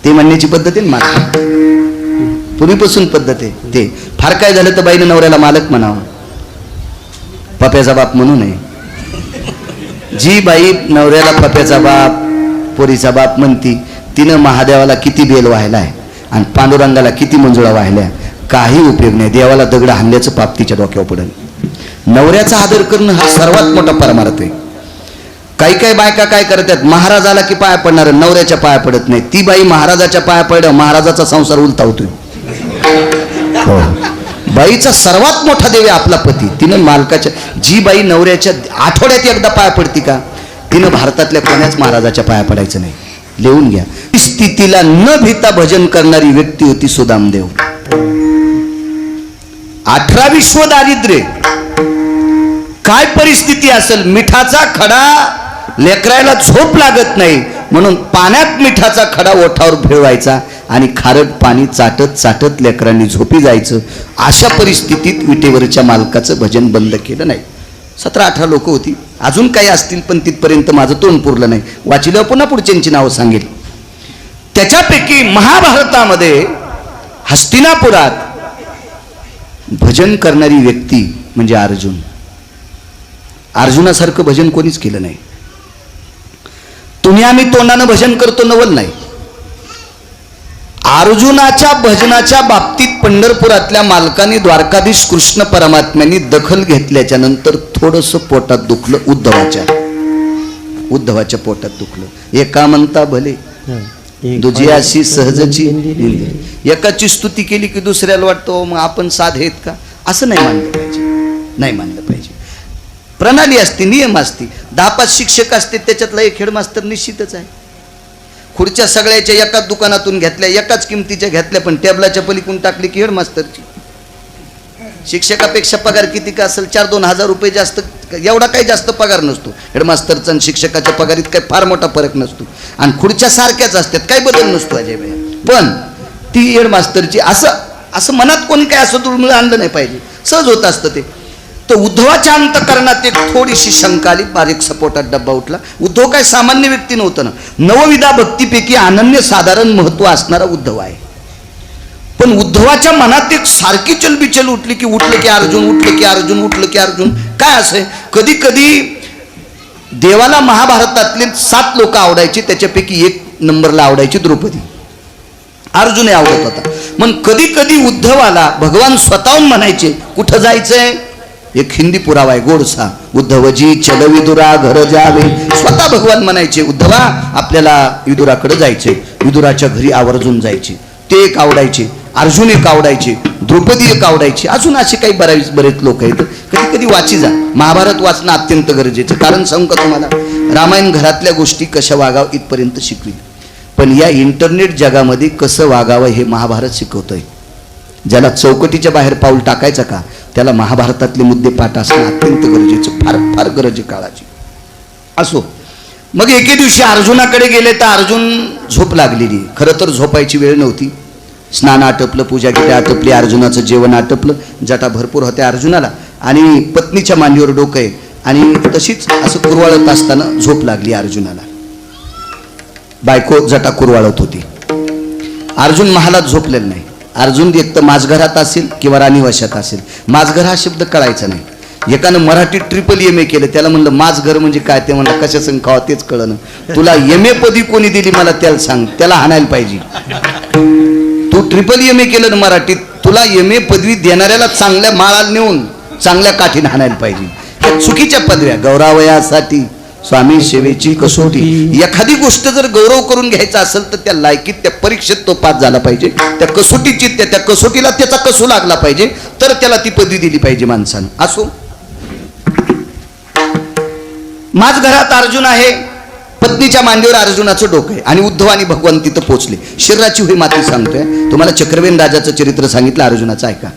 ते म्हणण्याची पद्धत आहे ना मालक, पूर्वीपासून पद्धत आहे. ते फार काय झालं तर बाईनं नवऱ्याला मालक म्हणावं, पप्याचा बाप म्हणू नये. जी बाई नवऱ्याला पप्याचा बाप, पोरीचा बाप म्हणती, तिनं महादेवाला किती बेल वाहिलाय आणि पांडुरंगाला किती मंजुळा वाहिल्या, काही उपयोग नाही. देवाला दगड हाणल्याचं पाप तिच्या डोक्यावर पडेल. नवऱ्याचा आदर करणं हा सर्वात मोठा परमार्थ आहे. काही काही बायका काय करतात, महाराजाला की पाया पडणार, नवऱ्याच्या पाया पडत नाही. ती बाई महाराजाच्या पाया पडलं, महाराजाचा संसार उलटा होतोय. बाईचा सर्वात मोठा देव आहे आपला पती. तिनं मालकाच्या, जी बाई नवऱ्याच्या आठवड्यात एकदा पाया पडती का, तिनं भारतातल्या कोण्याच महाराजाच्या पाया पडायचं नाही. लिहून घ्या. स्थितीला न भीता भजन करणारी व्यक्ती होती सुदामदेव. 18 विश्व दारिद्र्य, काय परिस्थिती असेल, मिठाचा खडा लेकरायला झोप लागत नाही म्हणून पाण्यात मिठाचा खडा ओठावर फिरवायचा आणि खारट पाणी चाटत चाटत लेकरांनी झोपी जायचं. अशा परिस्थितीत विटेवरच्या मालकाचं भजन बंद केलं नाही. 17-18 लोक होती, अजून काही असतील पण तिथपर्यंत माझं तोंड पुरलं नाही. वाचिलं पुन्हा पुढच्यांची नावं सांगेल. त्याच्यापैकी महाभारतामध्ये हस्तिनापुरात भजन करणारी व्यक्ती म्हणजे अर्जुन. अर्जुनासारखं भजन कोणीच केलं नाही. तुम्ही आम्ही तोंडानं भजन करतो नवल नाही. अर्जुनाच्या भजनाच्या बाबतीत पंढरपुरातल्या मालकाने द्वारकाधीश कृष्ण परमात्म्यांनी दखल घेतल्याच्या नंतर थोडंसं पोटात दुखलं. उद्धवाच्या पोटात दुखलं. एका म्हणता भले दुजी अशी सहजची, एकाची स्तुती केली की दुसऱ्याला वाटतं मग आपण साधे आहेत का. असं नाही मानलं पाहिजे, नाही मानलं पाहिजे. प्रणाली असते, नियम असते. 10-5 शिक्षक असते, त्याच्यातला एक हेडमास्तर निश्चितच आहे. खुर्च्या सगळ्याच्या एकाच दुकानातून घेतल्या, एकाच किमतीच्या घेतल्या, पण टेबलाच्या पलीकडून टाकली की हेडमास्टरची. शिक्षकापेक्षा पगार किती का असेल, 4-2 हजार रुपये जास्त, एवढा काही जास्त पगार नसतो. हेडमास्टरचा आणि शिक्षकाच्या पगारीत काही फार मोठा फरक नसतो आणि खुर्च्या सारख्याच असतात, काही बदल नसतो अजय भाई. पण ती हेडमास्टरची, असं मनात कोणी काय असं दुर्मिळ आणलं नाही पाहिजे, सहज होत असतं ते. तर उद्धवाच्या अंतकरणात एक थोडीशी शंका आली, बारीक सपोर्टात डब्बा उठला. उद्धव काय सामान्य व्यक्ती नव्हतं ना, नवविधा भक्तीपैकी अनन्य साधारण महत्व असणारा उद्धव आहे. पण उद्धवाच्या मनात एक सारखी चलबिचल उठली की उठलं की अर्जुन, उठलं की अर्जुन, उठलं की अर्जुन. काय असं, कधी कधी देवाला महाभारतातले 7 लोक आवडायचे, त्याच्यापैकी 1 नंबरला आवडायची द्रौपदी. अर्जुनही आवडत होता. मग कधी कधी उद्धवाला भगवान स्वतःहून म्हणायचे, कुठं जायचंय. एक हिंदी पुरावा आहे गोडसा, उद्धवजी चल विदुरा घर जावे. स्वतः भगवान म्हणायचे, उद्धवा आपल्याला विदुराकडे जायचे. विदुराच्या घरी आवर्जून जायचे. ते एक आवडायचे, अर्जुन एक आवडायचे, द्रौपदी एक आवडायची. अजून असे काही बरेच लोक आहेत. कधी कधी वाची जा. महाभारत वाचणं अत्यंत गरजेचं. कारण सांगू का तुम्हाला, रामायण घरातल्या गोष्टी कशा वागावं इथपर्यंत शिकवी, पण या इंटरनेट जगामध्ये कसं वागावं हे महाभारत शिकवतोय. ज्याला चौकटीच्या बाहेर पाऊल टाकायचं का, त्याला महाभारतातले मुद्दे पाठ असणं अत्यंत गरजेचं, फार फार गरजे काळाची. असो, मग एके दिवशी अर्जुनाकडे गेले तर अर्जुन झोप लागलेली. खरं तर झोपायची वेळ नव्हती. स्नान आटपलं, पूजा केली आटपली, अर्जुनाचं जेवण आटपलं, जटा भरपूर होत्या अर्जुनाला आणि पत्नीच्या मांडीवर डोकं आहे आणि तशीच असं कुरवाळत असताना झोप लागली अर्जुनाला. बायको जटा कुरवाळत होती. अर्जुन महालात झोपलेला नाही. अर्जुन एक तर माझघरात असेल किंवा राणीवशात असेल. माझघर हा शब्द कळायचा नाही. एकानं मराठीत MA केलं, त्याला म्हणलं माझघर म्हणजे काय, ते म्हणलं कशा संग खावा तेच कळलं. तुला MA पदवी कोणी दिली मला त्याला सांग, त्याला हाणायला पाहिजे. तू MA केलं ना मराठीत, तुला MA पदवी देणाऱ्याला चांगल्या माळाला नेऊन चांगल्या काठीने हाणायला पाहिजे. त्या चुकीच्या पदव्या, गौरवयासाठी स्वामी सेवेची कसोटी. एखादी गोष्ट जर गौरव करून घ्यायचा असेल तर त्या लायकीत, त्या परीक्षेत तो पास झाला पाहिजे. त्या कसोटीची, त्या कसोटीला त्याचा कसू लागला पाहिजे, तर त्याला ती पदवी दिली पाहिजे माणसानं. असो, माझ घरात अर्जुन आहे, पत्नीच्या मांडीवर अर्जुनाचं डोकं आहे आणि उद्धव आणि भगवान तिथं पोहोचले. शरीराची होई माती सांगतोय तुम्हाला. चक्रवेन राजाचं चरित्र सांगितलं अर्जुनाचं, ऐका.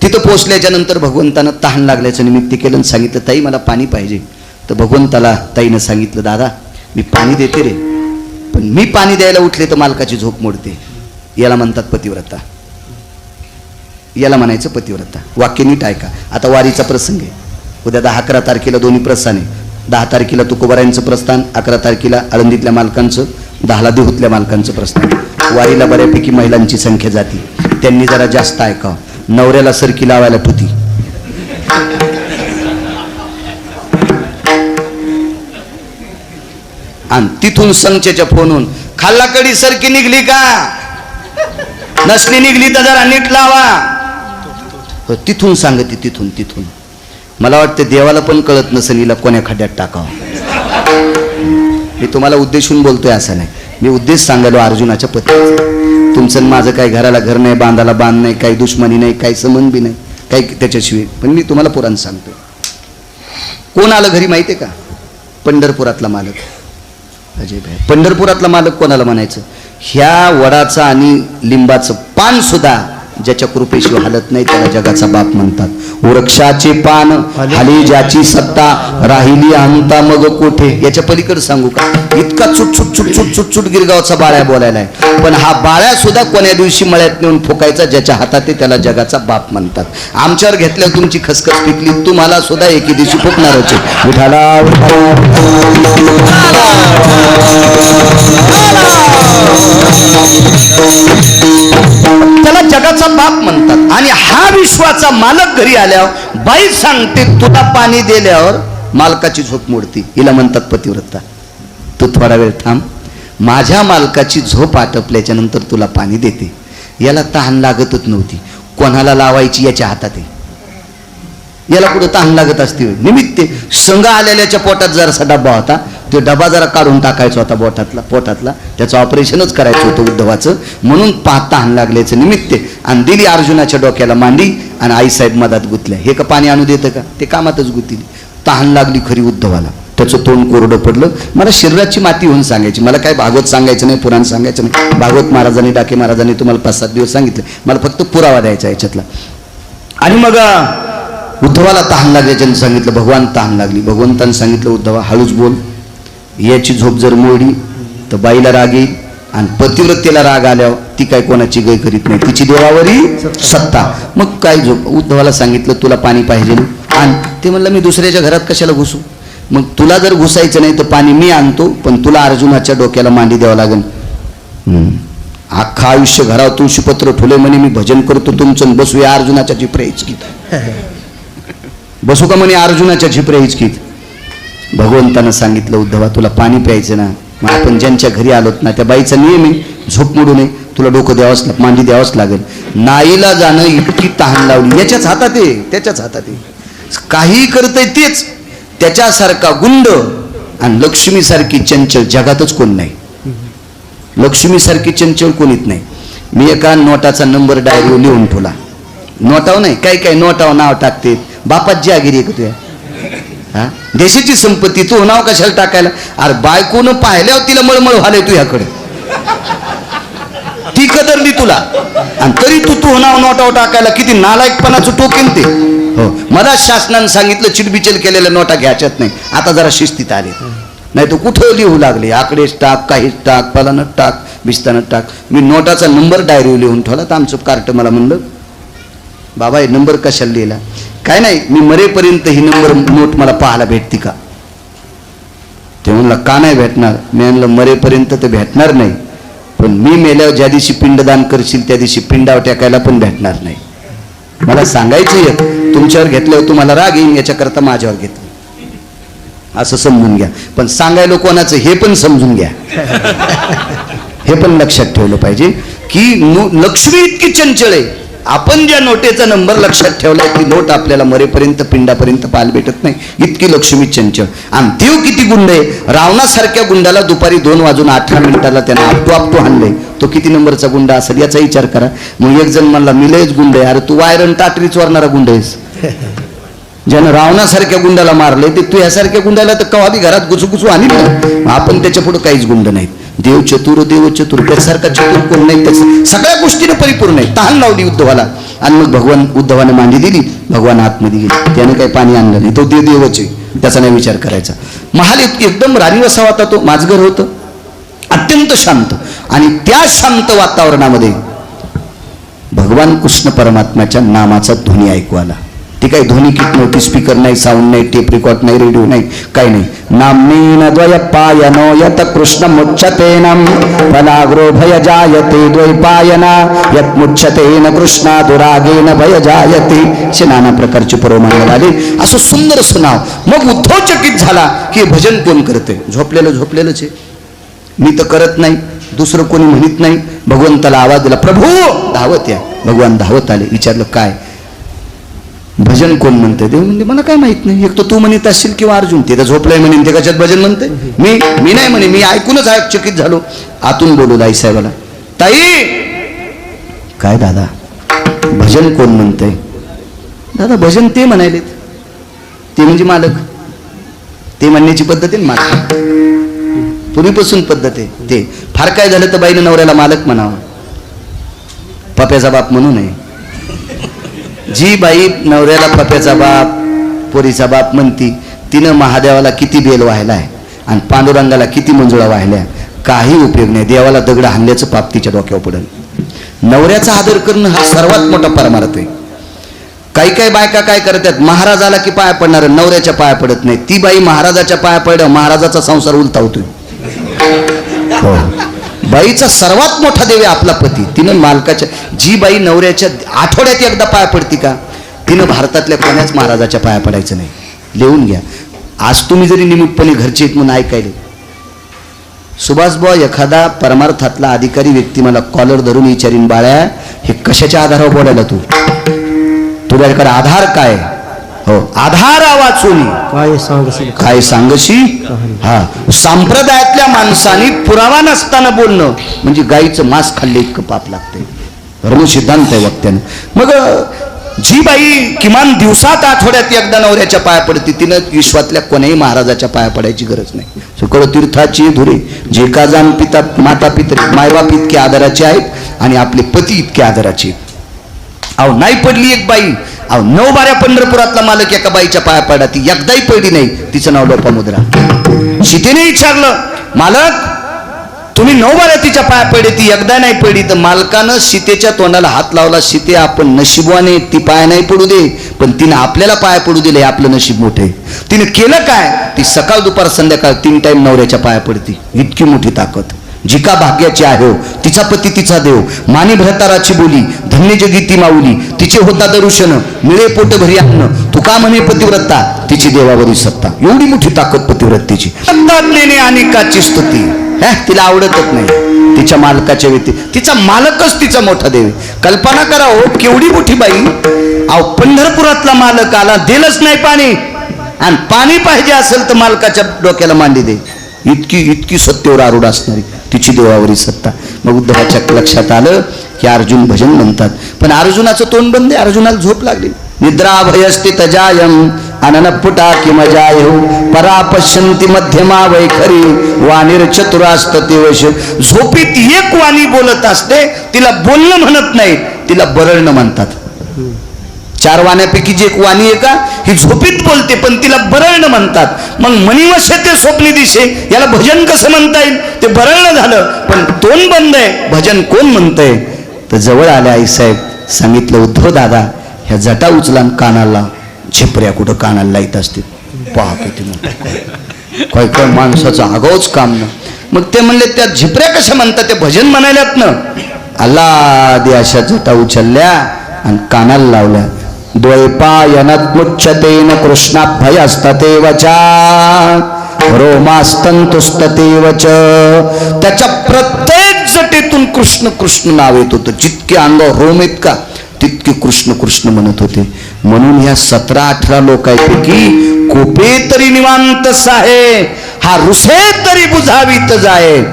तिथं पोहोचल्याच्या नंतर भगवंतानं तहान लागल्याचं निमित्त केलं आणि सांगितलं, ताई मला पाणी पाहिजे. तर भगवंताला ताईनं सांगितलं, दादा मी पाणी देते रे, पण मी पाणी द्यायला उठले तर मालकाची झोप मोडते. याला म्हणतात पतिव्रता, याला म्हणायचं पतिव्रता. वाक्य नीट ऐका. आता वारीचा प्रसंग आहे. उद्या 10-11 तारखेला दोन्ही प्रस्थान आहे. 10 तारखेला तुकोबारायांचं प्रस्थान, 11 तारखेला आळंदीतल्या मालकांचं, 10ला देहूतल्या मालकांचं प्रश्न, वारीला बऱ्यापैकी महिलांची संख्या जाती, त्यांनी जरा जास्त ऐकावं. नवऱ्याला सरकी लावायला ठुती. आणि तिथून संख्येच्या फोनून खाल्ला कडी सरकी निघली का, नसली निघली तर जरा नीट लावा. तिथून सांगते, तिथून तिथून. मला वाटतं देवाला पण कळत नसेल हिला कोण्या खड्ड्यात टाकावं. मी तुम्हाला उद्देशून बोलतोय असं नाही, मी उद्देश सांगायलो अर्जुनाच्या पत्नीचा. तुमचं माझं काही घराला घर नाही, बांधाला बांध नाही, काही दुश्मनी नाही, काही संबंध बी नाही, काही त्याच्याशिवाय. पण मी तुम्हाला पुराण सांगतोय. कोण आलं घरी माहिती आहे का? पंढरपुरातला मालक. अजय भाई, पंढरपुरातला मालक कोणाला म्हणायचं? ह्या वडाचं आणि लिंबाचं पान सुद्धा ज्याच्या कृपेशिवाय हालत नाही त्याला जगाचा बाप म्हणतात. वृक्षाचे पान हाली ज्याची सत्ता, राहिली अंता मग कोठे. याच्या पलीकडे सांगू का? इतका चुटचुट चुटचुट चुटचुट गिरगावचा बाळ्या बोलायला आहे, पण हा बाळ्या सुद्धा कोण्या दिवशी मळ्यात नेऊन फुकायचा ज्याच्या हातात आहे त्याला जगाचा बाप म्हणतात. आमच्यावर घेतल्यावर तुमची खसखस पिकली, तुम्हाला सुद्धा एके दिवशी फुकणारच आहे. उठाला त्याला जगाचा बाप म्हणतात. आणि हा विश्वाचा मालक घरी आल्यावर बाई सांगते तुला पाणी दिल्यावर मालकाची झोप मोडती. हिला म्हणतात पतिव्रता. तू थोडा वेळ थांब, माझ्या मालकाची झोप आटपल्याच्या नंतर तुला पाणी देते. याला तहान लागतच नव्हती, कोणाला लावायची याच्या हातात आहे. याला कुठं तहान लागत असते? निमित्त संघ आलेल्याच्या पोटात जरासा डब्बा होता, तो डबा जरा काढून टाकायचा होता पोटातला. त्याचं ऑपरेशनच करायचं होतं उद्धवाचं, म्हणून तहान लागल्याचं निमित्त. आणि दिली अर्जुनाच्या डोक्याला मांडी आणि आईसाहेब मधात गुतल्या. हे का पाणी आणू देतं का? ते कामातच गुतली. तहान लागली खरी उद्धवाला, त्याचं तोंड कोरडं पडलं. मला शरीराची माती होऊन सांगायची, मला काय भागवत सांगायचं नाही, पुराण सांगायचं नाही. भागवत महाराजांनी, डाके महाराजांनी तुम्हाला 5-7 दिवस सांगितलं, मला फक्त पुरावा द्यायचा याच्यातला. आणि मग उद्धवाला तहान लागल्याच्यानं सांगितलं, भगवान तहान लागली. भगवंतानं सांगितलं उद्धवा हळूच बोल, याची झोप जर मोडली तर बाईला राग येईल, आणि पतिव्रतेला राग आल्यावर ती काय कोणाची गय करीत नाही, तिची देवावरी सत्ता. मग काय झोप? उद्धवाला सांगितलं तुला पाणी पाहिजे ना, आणि ते म्हणलं मी दुसऱ्याच्या घरात कशाला घुसू? मग तुला जर घुसायचं नाही तर पाणी मी आणतो, पण तुला अर्जुनाच्या डोक्याला मांडी द्यावं लागेल. अख्खा आयुष्य घरावर तुळशीपत्र ठुले म्हणे, मी भजन करतो तुमचं, बसूया अर्जुनाच्या झिपऱ्या हिचकीत. बसू का म्हणे अर्जुनाच्या झिपऱ्या हिचकीत? भगवंतानं सांगितलं उद्धवा तुला पाणी प्यायचं ना, मग आपण ज्यांच्या घरी आलोत ना त्या बाईचा नियम आहे, झोप मोडू नये, तुला डोकं द्यावंच, मांडी द्यावंच लागेल. नाईला जाणं, इतकी तहान लावली. याच्याच हातात आहे, त्याच्याच हातात आहे. काही करतंय तेच. त्याच्यासारखा गुंड आणि लक्ष्मीसारखी चंचल जगातच कोण नाही. लक्ष्मीसारखी चंचल कोणीच नाही. मी एका नोटाचा नंबर डायरीवर लिहून ठेवला. नोटाव नाही, काही नोटाव नाव टाकते. बापात जागिरी आहे का तुझ्या? हा, देशाची संपत्ती, तू नाव कशाला टाकायला? अरे बायकोनं पाहिल्यावर तिला मळमळ व्हायला तुझ्याकडे, ती कदरली तुला, आणि तरी तू नाव नोटाव टाकायला. किती नालायकपणाचं टोकेन ते. हो, मला शासनानं सांगितलं चिडबिचल केलेल्या नोटा घ्यायच्यात नाही. आता जरा शिस्तीत आले, नाही तर कुठं लिहू लागले, आकडेच टाक, काहीच टाक, फलानं टाक, बिस्तानं टाक. मी नोटाचा नंबर डायरी लिहून ठेवला. तर आमचं कार्ट मला म्हणलं बाबा हे नंबर कशाला लिहिला? काय नाही, मी मरेपर्यंत ही नंबर नोट मला पाहायला भेटते का? ते म्हणलं का नाही भेटणार? मी म्हणलं मरेपर्यंत तर भेटणार नाही, पण मी मेल्यावर ज्या दिवशी पिंडदान करशील त्या दिवशी पिंडावर टाकायला पण भेटणार नाही. मला सांगायचं एक, तुमच्यावर घेतल्यावर तुम्हाला राग येईल, याच्याकरता माझ्यावर घेतलं असं समजून घ्या. पण सांगायला कोणाचं हे पण समजून घ्या. हे पण लक्षात ठेवलं पाहिजे की लक्ष्मी इतकी चंचल आहे. आपण ज्या नोटेचा नंबर लक्षात ठेवलाय ती नोट आपल्याला मरेपर्यंत पिंडापर्यंत पाहायला भेटत नाही, इतकी लक्ष्मी चंचल. आणि देव किती गुंड आहे. रावणासारख्या गुंडाला दुपारी 2:18 त्यानं आपटू हाणलंय. तो किती नंबरचा गुंडा असेल याचा विचार करा. मग एक जण म्हणला मिलयच गुंड आहे. अरे तू वायरन टाटरी चोरणारा गुंड आहेस. ज्यानं रावणासारख्या गुंडाला मारले ते तू यासारख्या गुंडाला तर कवा बी घरात गुचू आणि आपण त्याच्या पुढे काहीच गुंड नाहीत. देव चतुर त्यासारखा चतुर कोण नाही. त्याचं सगळ्या गोष्टीने परिपूर्ण आहे. तहान लावली उद्धवाला, आणि मग उद्धवाने मांडी दिली. भगवान आतमध्ये गेले, त्याने काही पाणी आणलं नाही. तो देवच आहे, त्याचा नाही विचार करायचा. महाल एकदम राणीवसा होता, तो माझघर होतं, अत्यंत शांत. आणि त्या शांत वातावरणामध्ये भगवान कृष्ण परमात्म्याच्या नामाचा ध्वनी ऐकू आला. ती काही ध्वनी किट नव्हती, स्पीकर नाही, साऊंड नाही, टेप रेकॉर्ड नाही, रेडिओ नाही, काही नाही. नाम्नीन द्वयपायनो यत कृष्ण मुच्यतेन फलाग्रो भय जायते द्वैपायना यत मुच्यतेन कृष्णा दुरागेन भय जायते. असे नाना प्रकारचे परमानंद आले. असं सुंदर असं नाव. मग उद्धव चकित झाला की भजन कोण करते? झोपलेलंच आहे, मी तर करत नाही, दुसरं कोणी म्हणत नाही. भगवंताला आवाज दिला, प्रभू धावत या. भगवान धावत आले. विचारलं काय भजन कोण म्हणते? देव म्हणजे मला काय माहित नाही, एक तर तू म्हणत असशील किंवा अर्जुन. ते तर झोपलंय म्हणेन, ते कशात भजन म्हणते? मी नाही म्हणे, मी ऐकूनच चकित झालो. आतून बोलू आई साहेबाला, ताई काय दादा भजन कोण म्हणतंय? दादा भजन ते म्हणायलेत, ते म्हणजे मालक, ते म्हणण्याची पद्धत आहे मालक, पूर्वीपासून पद्धत आहे. ते फार काय झालं तर बाईनं नवऱ्याला मालक म्हणावं, पप्याचा बाप म्हणू नये. जी बाई नवऱ्याला पप्याचा बाप, पोरीचा बाप म्हणती, तिनं महादेवाला किती बेल वाहिलाय आणि पांडुरंगाला किती मंजुळा वाहिल्या, काही उपयोग नाही. देवाला दगड हाणल्याचं पाप तिच्या डोक्यावर पडेल. नवऱ्याचा आदर करणं हा सर्वात मोठा परमार्थ आहे. काही काही बायका काय करतात, महाराजाला की पाया पडणार, नवऱ्याच्या पाया पडत नाही. ती बाई महाराजाच्या पाया पडल्या, महाराजाचा संसार उलटा होतोय. हो, बाईचा सर्वात मोठा देव आहे आपला पती. तिनं मालकाच्या, जी बाई नवऱ्याच्या आठवड्यात एकदा पाया पडती का, तिनं भारतातल्या कोणाच महाराजाच्या पाया पडायचं नाही. लिहून घ्या. आज तुम्ही जरी निमित्तपणे घरचे आहेत म्हणून ऐकायले, सुभाषबुवा एखादा परमार्थातला अधिकारी व्यक्ती मला कॉलर धरून विचारीन, बाळ्या हे कशाच्या आधारावर बोलायला तू, तुझ्याकडे आधार काय? हो, आधार वाचून काय सांगशी? हा, संप्रदायातल्या माणसांनी पुरावा नसताना बोलणं म्हणजे गाईचं मांस खाल्ले इतकं पाप लागते. धर्म सिद्धांत आहे वक्त्यानं. मग जी बाई किमान दिवसात आठवड्यात एकदा नवऱ्याच्या पाया पडते, तिनं विश्वातल्या कोणाही महाराजाच्या पाया पडायची गरज नाही. सकळ तीर्थाची धुरे जे का जाण पिता माता पिता मायबाप इतके आदराचे आहेत आणि आपले पती इतके आदराचे. अहो नाही पडली एक बाई, अहो 9/12 पंढरपुरातला मालक एका बाईच्या पाया पडला, ती एकदाही पडली नाही. तिचं नाव लोपामुद्रा. सीतेने विचारलं, मालक तुम्ही 9/12 तिच्या पाया पडली, ती एकदा नाही पडली. तर मालकानं सीतेच्या तोंडाला हात लावला, सीते आपण नशिबवाने, ती पाया नाही पडू दे, पण तिनं आपल्याला पाया पडू दिले, आपलं नशीब मोठे. तिने केलं काय? ती सकाळ दुपार संध्याकाळ 3 टाइम नवऱ्याच्या पाया पडती. इतकी मोठी ताकद. जिका भाग्याची आहे तिचा पती तिचा देव, मानी भरताराची बोली, धन्य जगी ती माऊली, तिचे होता दरुशन, मिळे पोट भरी अन्न, तुका म्हणे पतिव्रता, तिची देवावरी सत्ता. एवढी मोठी ताकद पतिव्रतेची. अनेकाची स्तुती तिला आवडतच नाही. तिच्या मालकाच्या व्यक्ती, तिचा मालकच तिचा मोठा देव. कल्पना करा हो, केवढी मोठी बाई. अहो पंढरपुरातला मालक आला, दिलंच नाही पाणी, आणि पाणी पाहिजे असेल तर मालकाच्या डोक्याला मांडी दे. इतकी सत्तेवर आरूढ असणारी तिची देवावरी सत्ता. मग उद्धवाच्या लक्षात आलं की अर्जुन भजन म्हणतात, पण अर्जुनाचं तोंड बंद आहे. अर्जुनाला झोप लागली. निद्रा भयस्ति तजायम अननपुटा किमजायो परा पश्यन्ति मध्यमा वैखरी वाणीर चतुरास्तते वश. झोपीत एक वाणी बोलत असते, तिला बोलणं म्हणत नाही, तिला बरळणं म्हणतात. 4 वाण्यापैकी जी एक वाणी आहे का, ही झोपीत बोलते पण तिला बरळणं म्हणतात. मग मणिवशे ते स्वप्नी दिशे, याला भजन कसं म्हणता येईल? ते बरळणं झालं, पण तोंड बंद आहे. भजन कोण म्हणतंय? तर जवळ आले आईसाहेब, सांगितलं उद्धव दादा ह्या जटा उचला कानाला, झिपऱ्या कुठं कानाला लाईत असते. पहा किती मोठं काय काय माणसाचं आगाऊच काम ना. मग ते म्हणले त्या झिपऱ्या कशा म्हणतात? ते भजन म्हणायल्यात ना. अल्ला दे अशा जटा उचलल्या आणि कानाला लावल्या. द्वैपायनात मुच्यतेन कृष्णाभय असतते वचा रोमास्तंतुस्तते वच. त्याच्या प्रत्येक जटेतून कृष्ण कृष्ण नाव येत होतं. जितके अंगावर रोम आहेत का तितके कृष्ण कृष्ण म्हणत होते. म्हणून ह्या 17-18 लोकांपैकी कोपे तरी निवांत साहे, हा रुसे तरी बुझावीत जाय.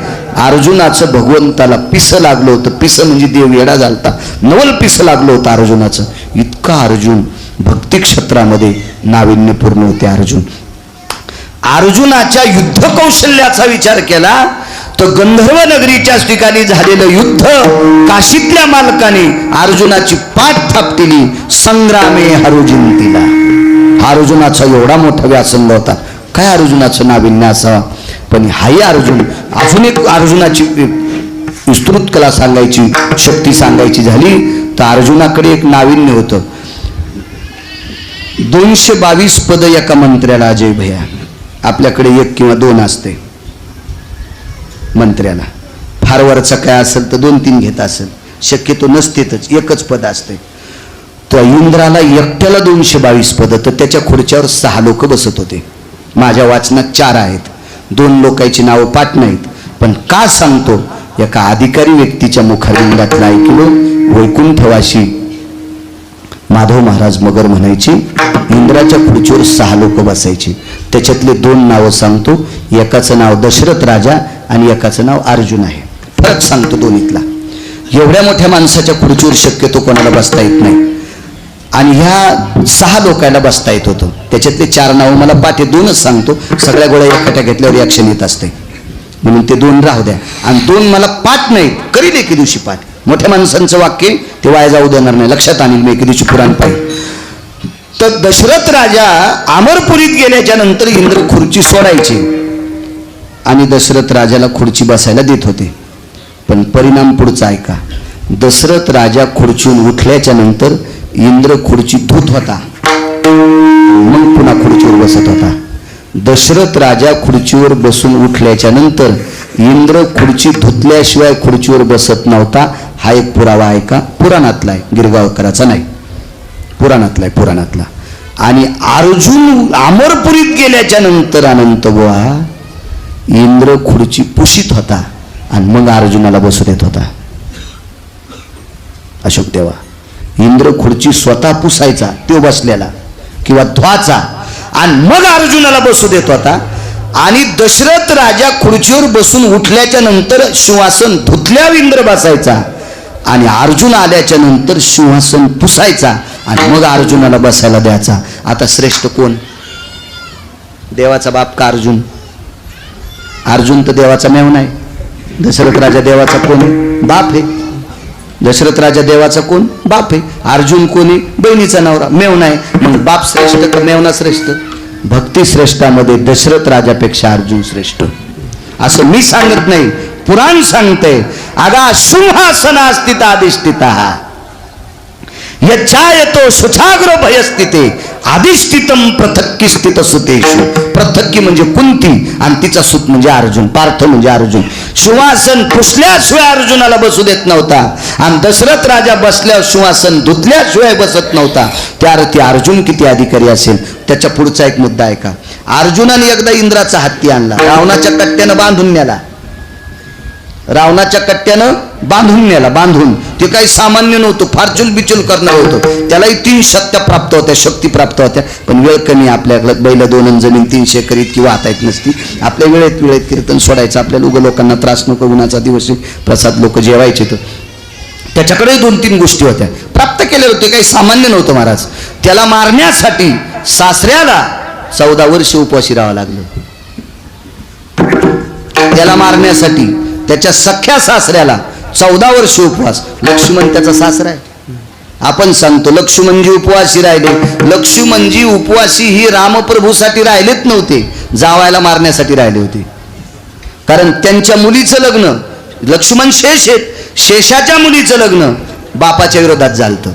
अर्जुनाचं भगवंताला पिस लागलं होतं. पिस म्हणजे देव येडा झालता, नवल पिस लागलं होतं अर्जुनाचं. इतका अर्जुन भक्ती क्षेत्रामध्ये नाविन्यपूर्ण होते अर्जुन. अर्जुनाच्या युद्ध कौशल्याचा विचार केला तर गंधर्व नगरीच्या ठिकाणी झालेलं युद्ध काशीतल्या मालकाने अर्जुनाची पाठ थापटिली. संग्रामे हरुजिंतीला. अर्जुनाचा एवढा मोठा व्यासंग होता. काय अर्जुनाचं नाविन्य असावं. पण हाही अर्जुन. अजून एक अर्जुनाची विस्तृत कला सांगायची, शक्ती सांगायची झाली तर अर्जुनाकडे एक नाविन्य होतं. 222 पद एका मंत्र्याला अजय भैया. आपल्याकडे 1 किंवा 2 असते मंत्र्याला. फार वरचा काय असेल तर 2-3 घेत असेल, शक्यतो नसतेच, एकच पद असते. तर इंद्राला एकट्याला 222 पद, तर त्याच्या खुर्च्यावर 6 लोक बसत होते. माझ्या वाचनात 4 आहेत, 2 लोकांची नावं पाठ नाहीत. पण का सांगतो, एका अधिकारी व्यक्तीच्या मुखारविंदातलं ऐकलो. वैकुंठवासी माधव महाराज मगर म्हणायचे, इंद्राच्या खुर्चीवर 6 लोक बसायचे. त्याच्यातले 2 नावं सांगतो. एकाचं नाव दशरथ राजा आणि एकाचं नाव अर्जुन आहे. फरक सांगतो दोन्हीतला. एवढ्या मोठ्या माणसाच्या खुर्चीवर शक्यतो कोणाला बसता येत नाही, आणि ह्या 6 लोकांना बसता येत होतं. त्याच्यातले 4 नावं मला पाठ आहे, 2च सांगतो. सगळ्या गोळ्या एकट्या घेतल्यावर रिॲक्शन येत असते, म्हणून ते 2 राहू द्या. आणि 2 मला पाठ नाहीत, करील एके दिवशी पाठ. मोठ्या माणसांचं वाक्य ते वाया जाऊ देणार नाही, लक्षात आणील मी एके दिवशी पुराण पाहिजे. तर दशरथ राजा अमरपुरीत गेल्याच्या नंतर इंद्र खुर्ची सोडायचे आणि दशरथ राजाला खुर्ची बसायला देत होते. पण परिणाम पुढचा ऐका. दशरथ राजा खुर्चीहून उठल्याच्या नंतर इंद्र खुर्ची धुत होता, मग पुन्हा खुर्चीवर बसत होता. दशरथ राजा खुर्चीवर बसून उठल्याच्या नंतर इंद्र खुर्ची धुतल्याशिवाय खुर्चीवर बसत नव्हता. हा एक पुरावा आहे का? पुराणातला आहे, गिरगावकराचा नाही, पुराणातला आहे, पुराणातला. आणि अर्जुन अमरपुरीत गेल्याच्या नंतर अनंत बुवा इंद्र खुर्ची पुशीत होता आणि मग अर्जुनाला बसू देत होता. अशोक देवा, इंद्र खुर्ची स्वतः पुसायचा तो बसलेला किंवा ध्वाचा आणि मग अर्जुनाला बसू देत होता. आणि दशरथ राजा खुर्चीवर बसून उठल्याच्या नंतर सिंहासन धुतल्यावर इंद्र बसायचा आणि अर्जुन आल्याच्या नंतर सिंहासन पुसायचा आणि मग अर्जुनाला बसायला द्यायचा. आता श्रेष्ठ कोण? देवाचा बाप का अर्जुन? अर्जुन तर देवाचा मेव नाही. दशरथ राजा देवाचा कोण आहे? बाप आहे. दशरथ राजा देवाचा कोण? बाप आहे. अर्जुन कोणी? बहिणीचा नवरा, मेव नाही. मग बाप श्रेष्ठ का मेवना श्रेष्ठ? भक्ती श्रेष्ठामध्ये दशरथ राजापेक्षा अर्जुन श्रेष्ठ. असं मी सांगत नाही, पुराण सांगते. आगा सिंहासना स्थिता अधिष्ठिता यच्छायतो सुछाग्र भयस्थिते अधिष्ठितम पृथक्की स्थित सुतेषु. पृथक्की म्हणजे कुंती आणि तिचा सुत म्हणजे अर्जुन, पार्थ म्हणजे अर्जुन. सिंहासन पुसल्याशिवाय अर्जुनाला बसू देत नव्हता आणि दशरथ राजा बसल्यावर सिंहासन धुतल्याशिवाय बसत नव्हता. त्याअर्थी अर्जुन किती अधिकारी असेल. त्याच्या पुढचा एक मुद्दा आहे का, अर्जुनाने एकदा इंद्राचा हत्ती आणला, रावणाच्या कट्ट्यानं बांधून नेला. रावणाच्या कट्ट्यानं बांधून नेला, बांधून. ते काही सामान्य नव्हतं, फारचूल बिचूल करणार होतं. त्यालाही 3 शक्त्या प्राप्त होत्या, शक्ती प्राप्त होत्या. पण वेळ कमी, आपल्याकडे बैल 2 जमीन 300 करीत किंवा आता येत नसती. आपल्या वेळेत कीर्तन सोडायचं. आपल्याला उगं लोकांना त्रास नको, उन्हाचा दिवस प्रसाद लोक जेवायचे. तर त्याच्याकडे 2-3 गोष्टी होत्या, प्राप्त केले होते. काही सामान्य नव्हतं महाराज. त्याला मारण्यासाठी सासऱ्याला 14 वर्ष उपवासी राहावं लागलं. त्याला मारण्यासाठी त्याच्या सख्या सासऱ्याला 14 वर्ष उपवास. लक्ष्मण त्याचा सासरा आहे. आपण सांगतो लक्ष्मणजी उपवासी राहिले. लक्ष्मणजी उपवासी ही रामप्रभूसाठी राहिलेच नव्हते, जावायला मारण्यासाठी राहिले होते. कारण त्यांच्या मुलीचं लग्न, लक्ष्मण शेष आहेत, शेषाच्या मुलीचं लग्न बापाच्या विरोधात झालं.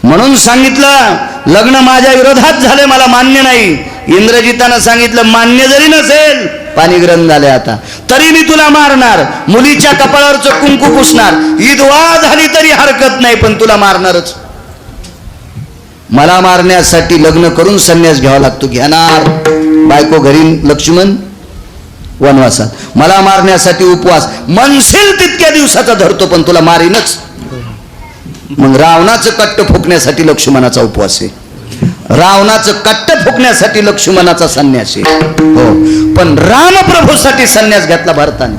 म्हणून सांगितलं लग्न माझ्या विरोधात झाले, मला मान्य नाही. इंद्रजितानं सांगितलं मान्य जरी नसेल, पाणी ग्रहण झाले आता, तरी मी तुला मारणार, मुलीच्या कपाळावरचं कुंकू पुसणार, ईदवा झाली तरी हरकत नाही, पण तुला मारणारच. मला मारण्यासाठी लग्न करून संन्यास घ्यावा लागतो. घेणार. बायको घरी, लक्ष्मण वनवासात. मला मारण्यासाठी उपवास, मनसेल तितक्या दिवसाचा धरतो, पण तुला मारीनच. मग रावणाचं कट्ट फुकण्यासाठी लक्ष्मणाचा उपवास आहे. रावणाचं कट्ट फुकण्यासाठी लक्ष्मणाचा संन्यास आहे. हो, पण रामप्रभूसाठी संन्यास घेतला भरताने.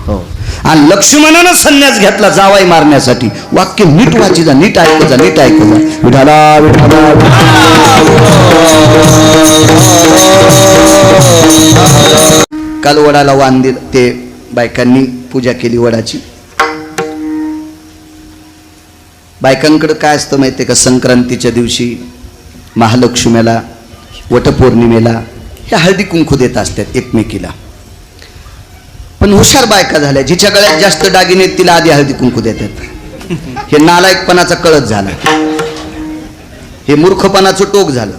हो, आणि लक्ष्मणानं संन्यास घेतला जावाई मारण्यासाठी. वाक्य नीट वाची जा, नीट ऐकू जा, नीट ऐकू जा. विठाला विठाला काल वडाला वाण दिलं, ते बायकांनी पूजा केली वडाची. बायकांकडे काय असतं माहिती आहे का, संक्रांतीच्या दिवशी, महालक्ष्मीला, वटपौर्णिमेला ह्या हळदी कुंकू देत असतात एकमेकीला. पण हुशार बायका झाल्या, जिच्या गळ्यात जास्त दागिने आहेत तिला आधी हळदी कुंकू देतात. हे नालायकपणाचा कळत झाला, हे मूर्खपणाचं टोक झालं.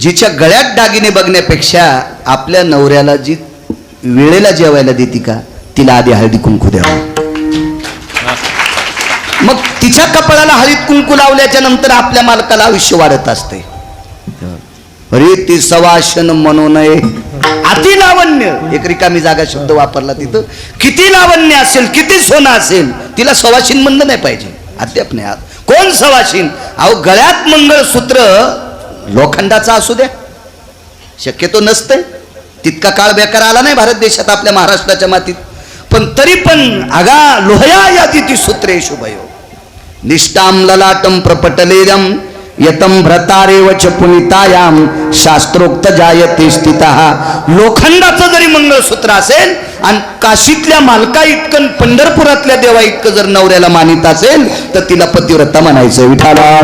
जिच्या गळ्यात दागिने बघण्यापेक्षा आपल्या नवऱ्याला जी वेळेला जेवायला देते का तिला आधी हळदी कुंकू द्यावं. मग तिच्या कपाळाला हळद कुंकू लावल्याच्या नंतर आपल्या मालकाला आयुष्य वाढत असते. अरे ती सवाशन म्हणू नये अति लावण्य, एक रिकामी जागा शब्द वापरला तिथं. किती लावण्य असेल, किती सोनं असेल, तिला सवाशीन म्हणलं नाही पाहिजे. अद्याप नाही. कोण सवाशीन? अहो गळ्यात मंगळसूत्र लोखंडाचा असू द्या, शक्यतो नसते. तितका काळ बेकार आला नाही भारत देशात, आपल्या महाराष्ट्राच्या मातीत. पण तरी पण अगा लोहया यादी ती सूत्रे शुभयो निष्ठाम ललाटम प्रपटलेयम यतम भ्रतारेव च पुनितायाम शास्त्रोक्त जायते स्थितः. लोखंडाचं जरी मंगळसूत्र असेल आणि काशीतल्या मालका इतकं पंढरपुरातल्या देवा इतकं जर नवऱ्याला मानित असेल तर तिला पतिव्रता म्हणायचं. विठाला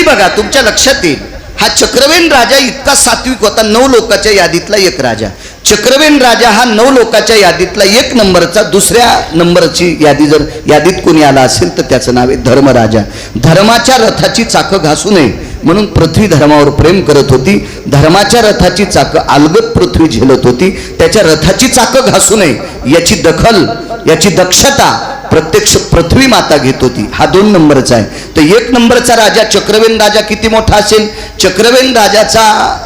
बघा तुमच्या लक्षात येईल. हा चक्रवेन राजा इतका सात्विक होता. 9 लोकाच्या यादीतला एक राजा. चक्रवेन राजा हा 9 लोकाच्या यादीतला 1 नंबरचा. दुसऱ्या नंबरची यादी जर यादीत कोणी आला असेल तर त्याचं नाव आहे धर्मराजा. धर्माच्या रथाची चाकं घासू नये म्हणून पृथ्वी धर्मावर प्रेम करत होती. धर्माच्या रथाची चाकं अलगद पृथ्वी झेलत होती. त्याच्या रथाची चाकं घासू नये याची दखल, याची दक्षता प्रत्यक्ष पृथ्वी माता घेत होती. हा 2 नंबरचा आहे. तर 1 नंबरचा राजा चक्रवेन राजा किती मोठा असेल? चक्रवेन राजाचा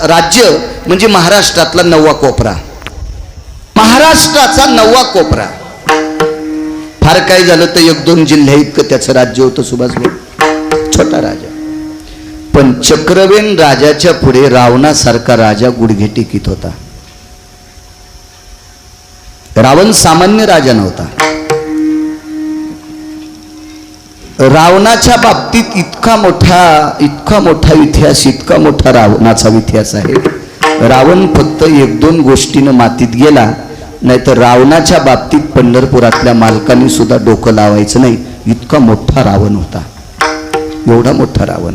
राज्य म्हणजे महाराष्ट्रातला 9वा कोपरा. महाराष्ट्राचा 9वा कोपरा. फार काही झालं तर 1-2 जिल्ह्या इतकं त्याचं राज्य होतं. सुभाषभाऊ छोटा राजा. पण चक्रवेन राजाच्या पुढे रावणासारखा राजा गुडघे टेकीत होता. रावण सामान्य राजा नव्हता. रावणाच्या बाबतीत इतका मोठा इतिहास, इतका मोठा रावणाचा इतिहास आहे. रावण फक्त 1-2 गोष्टीनं मातीत गेला, नाही तर रावणाच्या बाबतीत पंढरपुरातल्या मालकांनी सुद्धा डोकं लावायचं नाही. इतका मोठा रावण होता. एवढा मोठा रावण.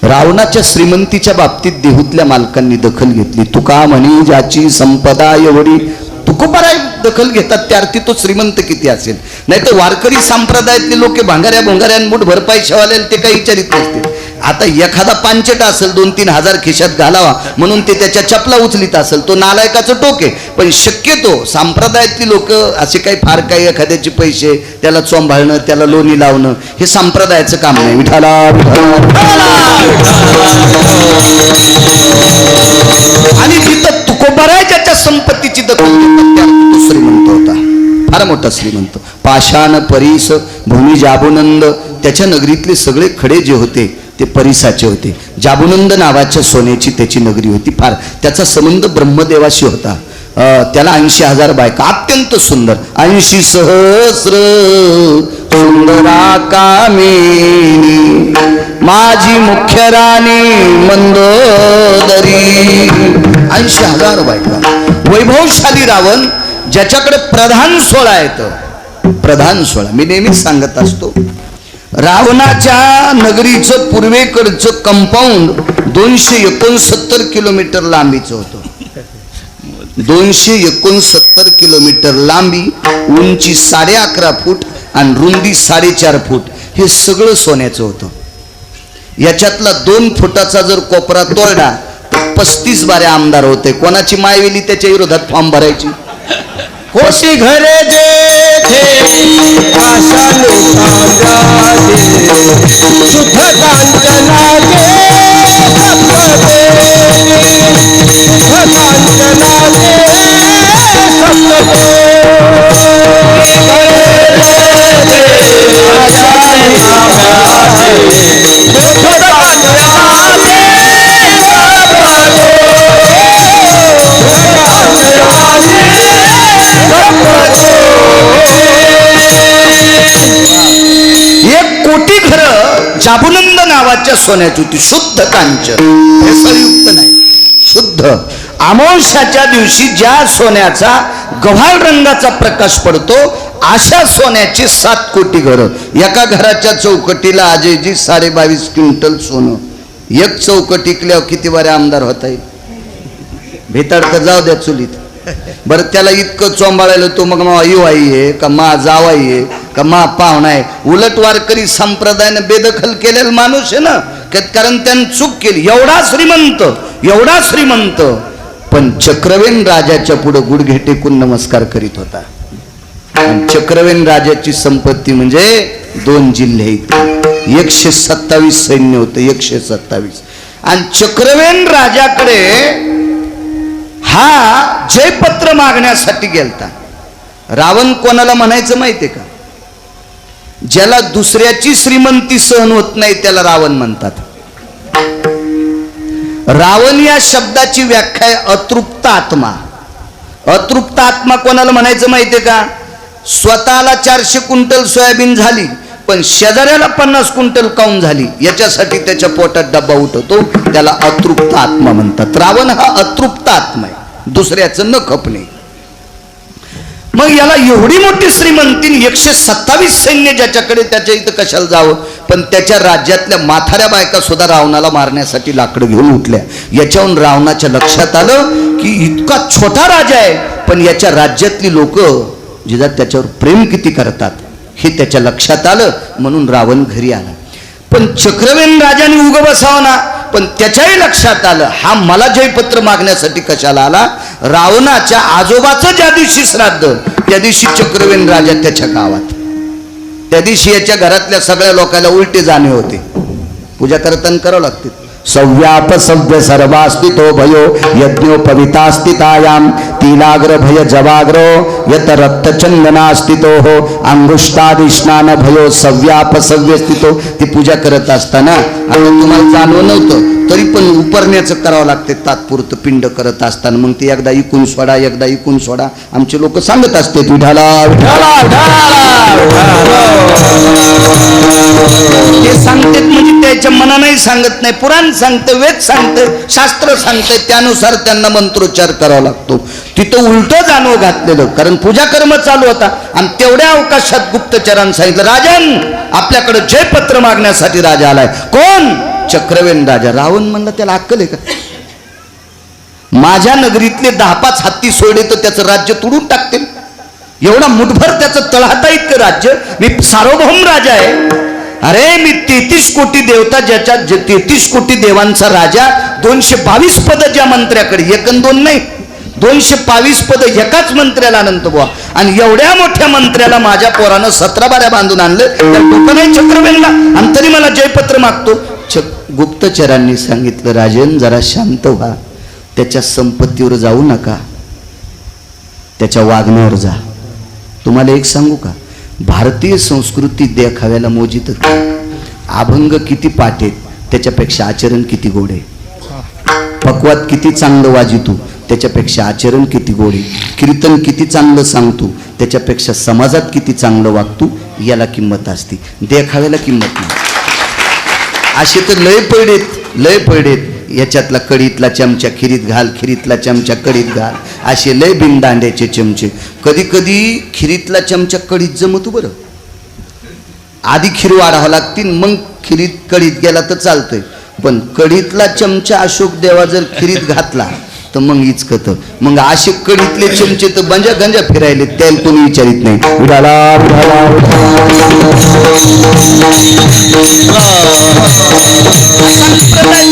रावणाच्या श्रीमंतीच्या बाबतीत देहूतल्या मालकांनी दखल घेतली. तुका म्हणी ज्याची संपदा एवढी. तुकोबाराय दखल घेतात त्या अर्थी तो श्रीमंत किती असेल. नाही तर वारकरी संप्रदायातले लोक भांगाऱ्या भोंगाऱ्यांबूट भरपाई शेवाले ते काही विचारित नसतील. आता एखादा पांचट असेल 2-3 हजार खिशात घालावा म्हणून ते त्याच्या चपला उचलीत असेल, तो नालायकाचं टोक आहे. पण शक्यतो संप्रदायातली लोक असे काही फार काही एखाद्याचे पैसे त्याला चोंभाळणं, त्याला लोणी लावणं हे संप्रदायाचं काम नाही. विठाला आणि तिथं तुकोबाराय ज्याच्या संपत्तीची दखल घेतात तो श्रीमंत होता. फार मोठा श्रीमंत. पाषाण परीस भूमी जाबुनंद. त्याच्या नगरीतले सगळे खडे जे होते ते परिसाचे होते. जाबुनंद नावाच्या सोन्याची त्याची नगरी होती. फार त्याचा संबंध ब्रह्मदेवाशी होता. त्याला 80,000 बायका. अत्यंत सुंदर. 80 सहस्र सुंदरा कामिनी माझी मुख्य राणी मंदोदरी. 80,000 बायका. वैभवशाली रावण ज्याच्याकडे प्रधान 16 आहेत. प्रधान 16 मी नेहमीच सांगत असतो. रावणाच्या नगरीचं पूर्वेकडचं कंपाऊंड 269 किलोमीटर लांबीचं होतं. 269 किलोमीटर लांबी, उंची 11.5 फूट आणि रुंदी 4.5 फूट. हे सगळं सोन्याचं होतं. याच्यातला 2 फुटाचा जर कोपरा तोडला तर 35 बारे आमदार होते. कोणाची मायवेली त्याच्या विरोधात फॉर्म भरायची. होशी घरे जेथे आशा लोकांना दे शुद्ध कांचना गे सप्तदे शुद्ध कांचना गे सप्तदे जाबुनंद नावाच्या सोन्याची होती. शुद्ध कांचन. भेसळयुक्त नाही, शुद्ध. अमावस्याच्या दिवशी ज्या सोन्याचा गव्हाळ रंगाचा प्रकाश पडतो अशा सोन्याची 7 कोटी घरं. एका घराच्या चौकटीला अजयजी 22.5 क्विंटल सोनं. एक चौकट टिकल्यावर किती बारे आमदार होता येईल. भेताड तर जाऊ द्या चुलीत. बरं त्याला इतकं चोंबाळायला तो मग मा आई आहे का मा जावाई आहे का मा पाहुणा आहे. उलट वारकरी संप्रदायानं बेदखल केलेला माणूस आहे ना, कारण त्यानं चूक केली. एवढा श्रीमंत पण चक्रवेन राजाच्या पुढे गुडघे टेकून नमस्कार करीत होता. आणि चक्रवेन राजाची संपत्ती म्हणजे 2 जिल्हे, 127 सैन्य होतं, 127. आणि चक्रवेन राजाकडे हा जयपत्र मागण्यासाठी गेलता. रावण कोणाला म्हणायचं माहितीये का? ज्याला दुसऱ्याची श्रीमंती सहन होत नाही त्याला रावण म्हणतात. रावण या शब्दाची व्याख्या आहे अतृप्त आत्मा. अतृप्त आत्मा कोणाला म्हणायचं माहितीये का? स्वतःला 400 क्विंटल सोयाबीन झाली पण शेजाऱ्याला 50 क्विंटल काऊन झाली याच्यासाठी त्याच्या पोटात डब्बा उठवतो, त्याला अतृप्त आत्मा म्हणतात. रावण हा अतृप्त आत्मा आहे, दुसऱ्याचं न खपणे. मग याला एवढी मोठी श्रीमंती, 127 सैन्य ज्याच्याकडे, त्याच्या इथं कशाला जावं. पण त्याच्या राज्यातल्या म्हाताऱ्या बायका सुद्धा रावणाला मारण्यासाठी लाकडं घेऊन उठल्या. याच्याहून रावणाच्या लक्षात आलं की इतका छोटा राजा आहे पण याच्या राज्यातली लोक जिजा त्याच्यावर प्रेम किती करतात हे त्याच्या लक्षात आलं. म्हणून रावण घरी आला. पण चक्रवेन राजाने उग बसावं ना, पण त्याच्याही लक्षात आलं हा मला जयपत्र मागण्यासाठी कशाला आला. रावणाच्या आजोबाचं ज्या दिवशी श्राद्ध त्या दिवशी चक्रवेन राजा त्याच्या गावात. त्या दिवशी याच्या घरातल्या सगळ्या लोकांना उलटे जाणे होते. पूजा करताना करावं लागते. सव्याप सव्य सर्वास्तितो भयो यज्ञोपवितास्तितायाम तिलाग्र भय जवाग्रो यत रक्तचंदनास्तितो हो अंगुष्टादिष्णान भयो सव्याप सव्य स्थितो. ती पूजा करत असताना आता तुम्हाला जाणवं नव्हतं तरी पण उपरण्याचं करावं लागते तात्पुरतं पिंड करत असताना. मग ते एकदा इकून सोडा एकदा इकून सोडा आमचे लोक सांगत असते विठाला विठाला ते सांगते म्हणजे त्याच्या मनानेही सांगत नाही. पुराण सांगते, वेद सांगते, शास्त्र सांगते, त्यानुसार त्यांना मंत्रोच्चार करावा लागतो. तिथं उलटं जाणव घातलेलं कारण पूजा कर्म चालू होता आणि तेवढ्या अवकाशात गुप्तचरांनी सांगितलं राजन आपल्याकडे जयपत्र मागण्यासाठी राजा आलाय. कोण? चक्रवेन राजा. रावण म्हणला त्याला अक्कल आहे का? माझ्या नगरीतले 10-5 हत्ती सोडले तर त्याचं राज्य तुडून टाकतील. एवढा मुठभर त्याचं तळहाता इतकं राज्य. मी सार्वभौम राजा आहे. अरे मी 33 कोटी देवता ज्याच्या 33 कोटी देवांचा राजा. 222 पद ज्या मंत्र्याकडे, 1 अन 2 नाही 222 पद एकाच मंत्र्याला अनंत बुवा. आणि एवढ्या मोठ्या मंत्र्याला माझ्या पोरानं 17 बाऱ्या बांधून आणलं तर डोकं नाही चक्रवेनला आणि तरी मला जयपत्र मागतो. गुप्तचरांनी सांगितलं राजन जरा शांत व्हा, त्याच्या संपत्तीवर जाऊ नका, त्याच्या वागण्यावर जा. तुम्हाला एक सांगू का, भारतीय संस्कृती देखाव्याला मोजित अभंग किती पाठ आहेत त्याच्यापेक्षा आचरण किती गोड आहे. पक्वात किती चांगलं वाजितो त्याच्यापेक्षा आचरण किती गोड आहे. कीर्तन किती चांगलं सांगतो त्याच्यापेक्षा समाजात किती चांगलं वागतो याला किंमत असते, देखाव्याला किंमत नाही. असे तर लय पडेत याच्यातला कडीतला चमचा खिरीत घाल, खिरीतला चमचा कडीत घाल, असे लय बिनदांड्याचे चमचे. कधी कधी खिरीतला चमचा कडीत जमतो. बरं आधी खीर वाढावं लागते मग खिरीत कडीत गेला तर चालतंय. पण कडीतला चमचा अशोक देवा जर खिरीत घातला तर मग इचकत. मग असे कडीतले चमचे तर गंजा गंजा फिरायले त्याला कोणी विचारित नाही.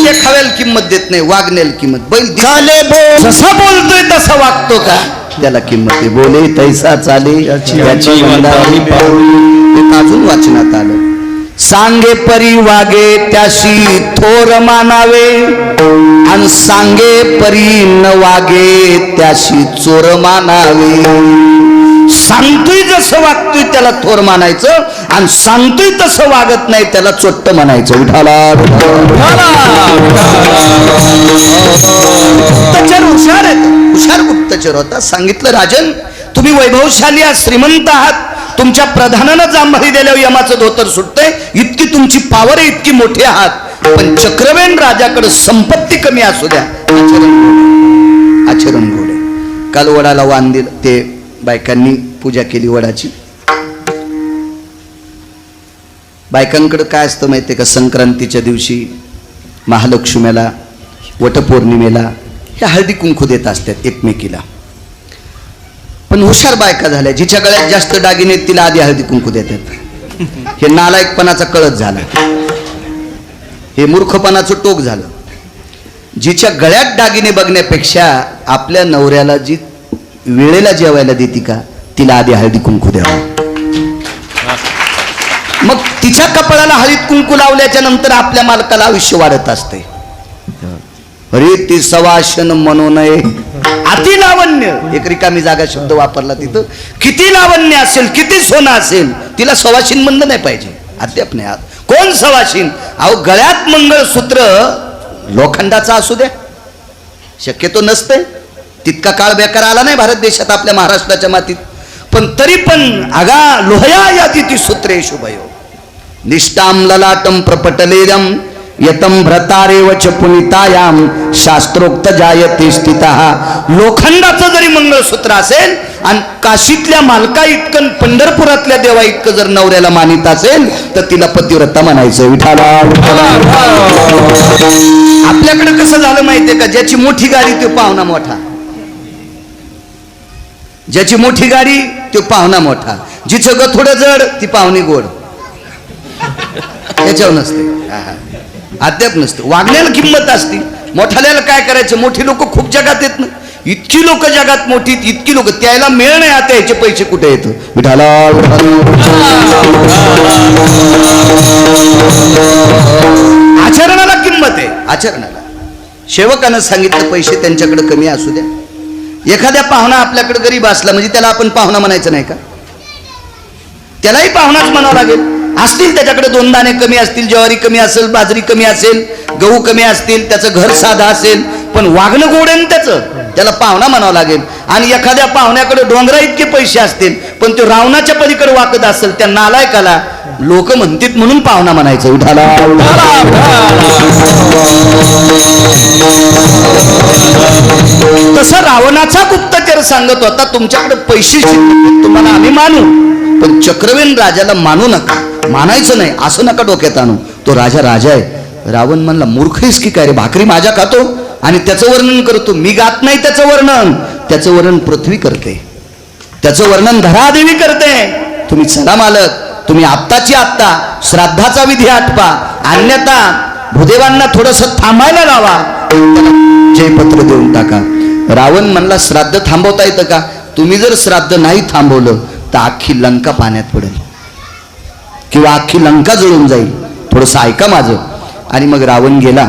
देखाव्याला किंमत देत नाही, वागण्याला किंमत. बैल जसा बोलतोय तसा वागतो का त्याला किंमत आहे. बोले तैसा चाले याची अजून वाचनात आलं. सांगे परी वागे त्याशी थोर मानावे आणि सांगे परी न वागे त्याशी चोर मानावे. सांगतोय जसं वागतोय त्याला थोर मानायचं आणि सांगतोय तसं वागत नाही त्याला चोट्ट म्हणायचं. उठाला गुप्तचर हुशार आहेत, हुशार गुप्तचर होता. सांगितलं राजन तुम्ही वैभवशाली आहात, श्रीमंत आहात, तुमच्या प्रधानानं जांभळी दिल्यावर यमाचं धोतर सुटतंय, इतकी तुमची पावर आहे, इतकी मोठी आहात. पण चक्रवेन राजाकडे संपत्ती कमी असू द्या, आचरण गोड आहे. काल वडाला वाण दिलं, ते बायकांनी पूजा केली वडाची. बायकांकडे काय असतं माहितीये का, संक्रांतीच्या दिवशी, महालक्ष्मीला, वटपौर्णिमेला हे हळदी कुंकू देत असतात एकमेकीला. पण हुशार बायका झाल्या, जिच्या गळ्यात जास्त दागिने तिला आधी हळदी कुंकू देतात. हे नालायकपणाचा कळत झाला, हे मूर्खपणाचं टोक झालं. जिच्या गळ्यात दागिने बघण्यापेक्षा आपल्या नवऱ्याला जी वेळेला जेवायला देते का तिला आधी हळदी कुंकू द्यावा. मग तिच्या कपाळाला हळदी कुंकू लावल्याच्या नंतर आपल्या मालकाला आयुष्य वाढत असते. अरे ती सवाशन म्हणू नये अति लावण्य, एक रिकामी जागा शब्द वापरला तिथं. किती लावण्य असेल, किती सोनं असेल, तिला सवाशीन म्हणलं नाही पाहिजे. अद्याप नाही. कोण सवाशीन? अहो गळ्यात मंगळसूत्र लोखंडाचा असू द्या, शक्यतो नसते. तितका काळ बेकार आला नाही भारत देशात, आपल्या महाराष्ट्राच्या मातीत. पण तरी पण अगा लोहया याती ती सूत्रे शुभयो निष्ठाम ललाटम प्रपटलेरम यतम भ्रतारेव च पुनितायाम शास्त्रोक्त जायते स्थितः. लोखंडाचं जरी मंगळसूत्र असेल आणि काशीतल्या मालका इतकं पंढरपुरातल्या देवा इतकं जर नवऱ्याला मानित असेल तर तिला पतिव्रता म्हणायचं. विठाला आपल्याकडे कसं झालं माहितीये का? ज्याची मोठी गाडी तो पाहुणा मोठा, ज्याची मोठी गाडी तो पाहुणा मोठा, जिचं ग थोडं जड ती पाहुणी गोड. याच्यावर नसते, अद्याप नसते. वागण्याला किंमत असते. मोठाल्याला काय करायचं? मोठी लोक खूप जगात येत ना, इतकी लोक जगात मोठी, इतकी लोक, त्याला मिळ नाही आता याचे पैसे कुठे येतं. विठाला आचरणाला किंमत आहे, आचरणाला. सेवकानं सांगितलं पैसे त्यांच्याकडे कमी असू द्या. एखाद्या पाहुणा आपल्याकडे गरीब असला म्हणजे त्याला आपण पाहुणा म्हणायचं नाही का? त्यालाही पाहुणाच म्हणावं लागेल. असतील त्याच्याकडे 2 दाणे कमी असतील, ज्वारी कमी असेल, बाजरी कमी असेल, गहू कमी असतील, त्याचं घर साधं असेल, पण वागणं गोड आहे त्याचं, त्याला पाहुणा म्हणावं लागेल. आणि एखाद्या पाहुण्याकडे डोंगरा इतके पैसे असतील पण तो रावणाच्या पलीकडे वाकत असेल, त्या नालायकाला लोक म्हणतात म्हणून पाहुणा म्हणायचं. उठाला तसं रावणाचा गुप्तचर सांगत होता, तुमच्याकडे पैसे तुम्हाला आम्ही मानू, पण चक्रवेन राजाला मानू नका, मानायचं नाही असं नका डोक्यात आणू. तो राजा राजा आहे. रावण म्हणला मूर्ख आहेस की काय रे? भाकरी माझ्या खातो आणि त्याचं वर्णन करतो. मी गात नाही त्याचं वर्णन, त्याचं वर्णन पृथ्वी करते, त्याचं वर्णन धरादेवी करते. तुम्ही चला मालक, तुम्ही आत्ताची आत्ता श्राद्धाचा विधी आटपा, अन्यथा भूदेवांना थोडस थांबायला लावा, जयपत्र देऊन टाका. रावण म्हणला श्राद्ध थांबवता येतं का? तुम्ही जर श्राद्ध नाही थांबवलं तर अख्खी लंका पाण्यात पडेल किंवा अख्खी लंका जळून जाईल. थोडंसं ऐका माझं. आणि मग रावण गेला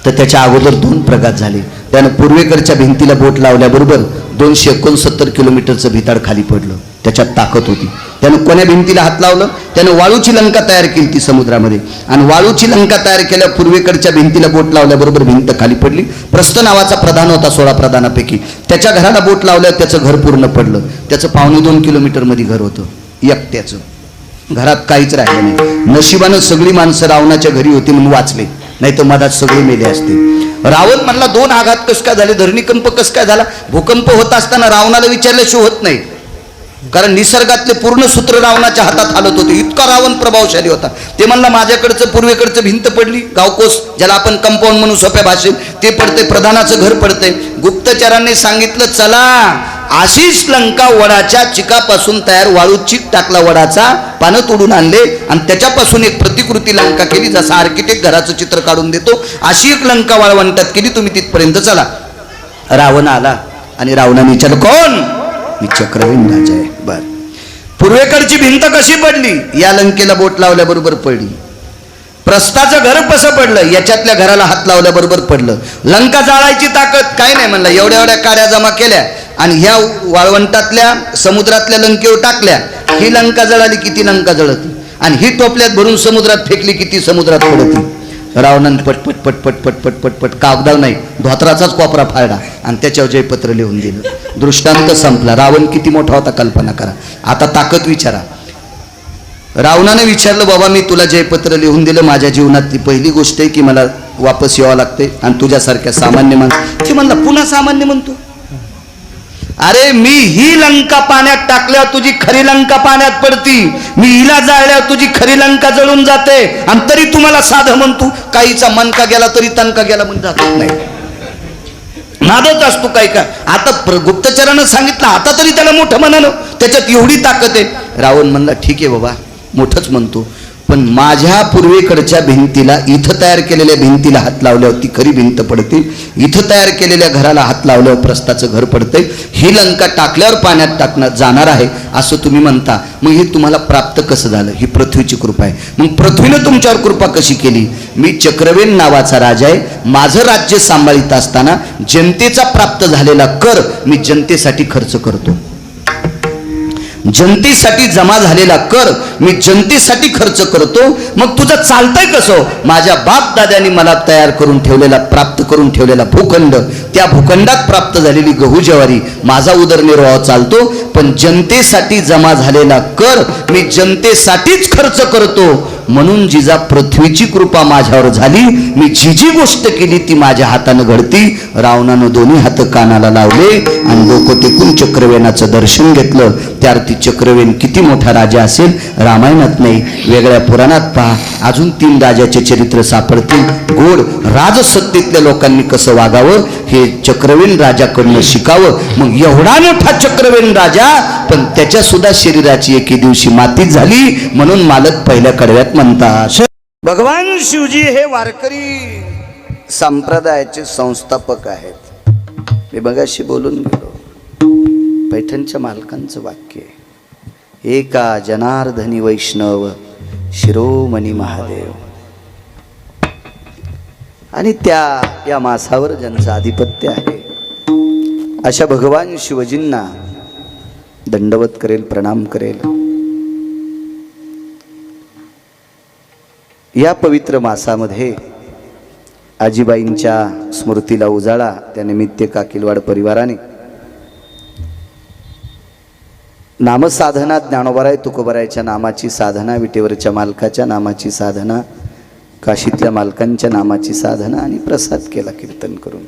तर त्याच्या अगोदर 2 प्रघात झाले. त्यानं पूर्वेकडच्या भिंतीला बोट लावल्याबरोबर 269 किलोमीटरचं भिताड खाली पडलं. त्याच्यात ताकद होती. त्यानं कोण्या भिंतीला हात लावलं? त्यानं वाळूची लंका तयार केली ती समुद्रामध्ये, आणि वाळूची लंका तयार केल्या पूर्वेकडच्या भिंतीला बोट लावल्याबरोबर भिंत खाली पडली. प्रस्थ नावाचा प्रधान होता 16 प्रधानापैकी, त्याच्या घराला बोट लावल्यावर त्याचं घर पूर्ण पडलं. त्याचं 2.25 किलोमीटरमध्ये घर होतं एकट्याचं, घरात काहीच राहिलं नाही. नशिबानं सगळी माणसं रावणाच्या घरी होती म्हणून वाचले, नाही तर मधात सगळे मेले असते. रावण म्हणला 2 आघात कस काय झाले, धरणीकंप कस काय झाला? भूकंप होत असताना रावणाला विचारल्याशिवाय होत नाही, कारण निसर्गातले पूर्ण सूत्र रावणाच्या हातात हालत होते. इतका रावण प्रभावशाली होता. ते म्हणला माझ्याकडचं पूर्वेकडचं भिंत पडली, गावकोस ज्याला आपण कंपाऊंड म्हणून सोप्या भाषेत, ते पडते, प्रधानाचं घर पडते. गुप्तचरांनी सांगितलं चला आशिष लंका वडाच्या चिकापासून तयार, वाळू चिक टाकला वडाचा, पानं तोडून आणले आणि त्याच्यापासून एक प्रतिकृती लंका केली. जसा आर्किटेक्ट घराचं चित्र काढून देतो अशी एक लंका वाळवंटात केली. तुम्ही तिथपर्यंत चला. रावण आला आणि रावणाने विचारलं कोण? मी चक्रवेन राजा आहे. बर, पूर्वेकडची भिंत कशी पडली? या लंकेला बोट लावल्याबरोबर पडली. प्रस्थाचं घर कसं पडलं? याच्यातल्या घराला हात लावल्याबरोबर पडलं. लंका जाळायची ताकद काय नाही म्हणलं. एवढ्या एवढ्या काड्या जमा केल्या आणि ह्या वाळवंटातल्या समुद्रातल्या लंकेवर टाकल्या. ही लंका जळाली, किती लंका जळती, आणि ही टोपल्यात भरून समुद्रात फेकली, किती समुद्रात पडती. रावणाने पटपट पटपट पटपट पटपट कागदाव नाही धोत्राचाच कोपरा फाडला आणि त्याच्यावर जयपत्र लिहून दिलं. दृष्टांत संपला. रावण किती मोठा होता कल्पना करा. आता ताकद विचारा. रावणाने विचारलं बाबा मी तुला जयपत्र लिहून दिलं, माझ्या जीवनातली पहिली गोष्ट आहे की मला वापस यावं लागते आणि तुझ्यासारख्या सामान्य माणूस. ते म्हणला पुन्हा सामान्य म्हणतो? अरे मी ही लंका पाण्यात टाकल्यावर तुझी खरी लंका पाण्यात पडती, मी हिला जाळल्यावर तुझी खरी लंका जळून जाते, आणि तरी तुम्हाला साधं म्हणतो. काहीचा मनका गेला तरी तनका गेला म्हणून जात नाही. नादच असतो काय का. आता गुप्तचरानं सांगितलं, आता तरी त्याला मोठं म्हणालं, त्याच्यात एवढी ताकद आहे. रावण म्हणला ठीक आहे बाबा, मोठंच म्हणतो, पण माझ्या पूर्वेकडच्या भिंतीला, इथं तयार केलेल्या भिंतीला हात लावल्यावर ती खरी भिंत पडते, इथं तयार केलेल्या घराला हात लावल्यावर प्रस्थाचं घर पडतंय, ही लंका टाकल्यावर पाण्यात टाकणार जाणार आहे असं तुम्ही म्हणता, मग हे तुम्हाला प्राप्त कसं झालं? ही पृथ्वीची कृपा आहे. मग पृथ्वीनं तुमच्यावर कृपा कशी केली? मी चक्रवेन नावाचा राजा आहे, माझं राज्य सांभाळीत असताना जनतेचा प्राप्त झालेला कर मी जनतेसाठी खर्च करतो, जनतेसाठी जमा झालेला कर मी जनतेसाठी खर्च करतो. मग तुझं चालतंय कसं? माझ्या बाप दाद्यांनी मला तयार करून ठेवलेला, प्राप्त करून ठेवलेला भूखंड, त्या भूखंडात प्राप्त झालेली गहू ज्वारी, माझा उदरनिर्वाह चालतो, पण जनतेसाठी जमा झालेला कर मी जनतेसाठीच खर्च करतो. म्हणून जिजा पृथ्वीची कृपा माझ्यावर झाली, मी जी जी गोष्ट केली ती माझ्या हातानं घडती. रावणानं दोन्ही हात कानाला लावले आणि डोकं टेकून चक्रवेनाचं दर्शन घेतलं. त्यार्थी चक्रवेन किती मोठा राजा असेल, रामायणात नाही, वेगळ्या पुराणात पहा, अजून 3 राजाचे चरित्र सापडतील. गोड राजसत्तेतल्या लोकांनी कसं वागावं हे चक्रवेन राजाकडनं शिकावं. मग एवढा मोठा चक्रवेन राजा, पण त्याच्या सुद्धा शरीराची एके दिवशी मातीच झाली, म्हणून मालक पहिल्या कडव्यात म्हणतात. भगवान शिवजी हे वारकरी संप्रदायाचे संस्थापक आहेत. मी बघाशी बोलून गेलो, पैठणच्या मालकांचं वाक्य आहे, एका जनार्दनी वैष्णव शिरोमणी महादेव. आणि या मासावर ज्यांचं आधिपत्य आहे अशा भगवान शिवजींना दंडवत करेल, प्रणाम करेल. या पवित्र मासामध्ये आजीबाईंच्या स्मृतीला उजाळा त्यानिमित्त काकिलवाड परिवाराने नामसाधना, ज्ञानोबाराय तुकोबारायच्या नामाची साधना, विटेवरच्या मालकाच्या नामाची साधना, काशीतल्या मालकांच्या नामाची साधना आणि प्रसाद केला कीर्तन करून.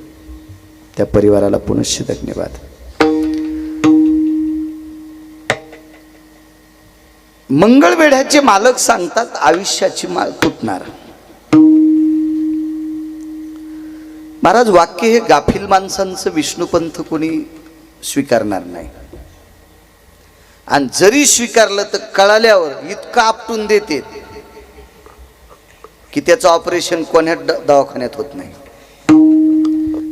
त्या परिवाराला पुनश्च धन्यवाद. मंगळवेढ्याचे मालक सांगतात आयुष्याची माळ तुटणार. महाराज, वाक्य हे गाफील माणसांचं विष्णुपंथ कोणी स्वीकारणार नाही, आणि जरी स्वीकारलं तर कळाल्यावर इतकं आपटून देते की त्याचं ऑपरेशन कोण्या दवाखान्यात होत नाही.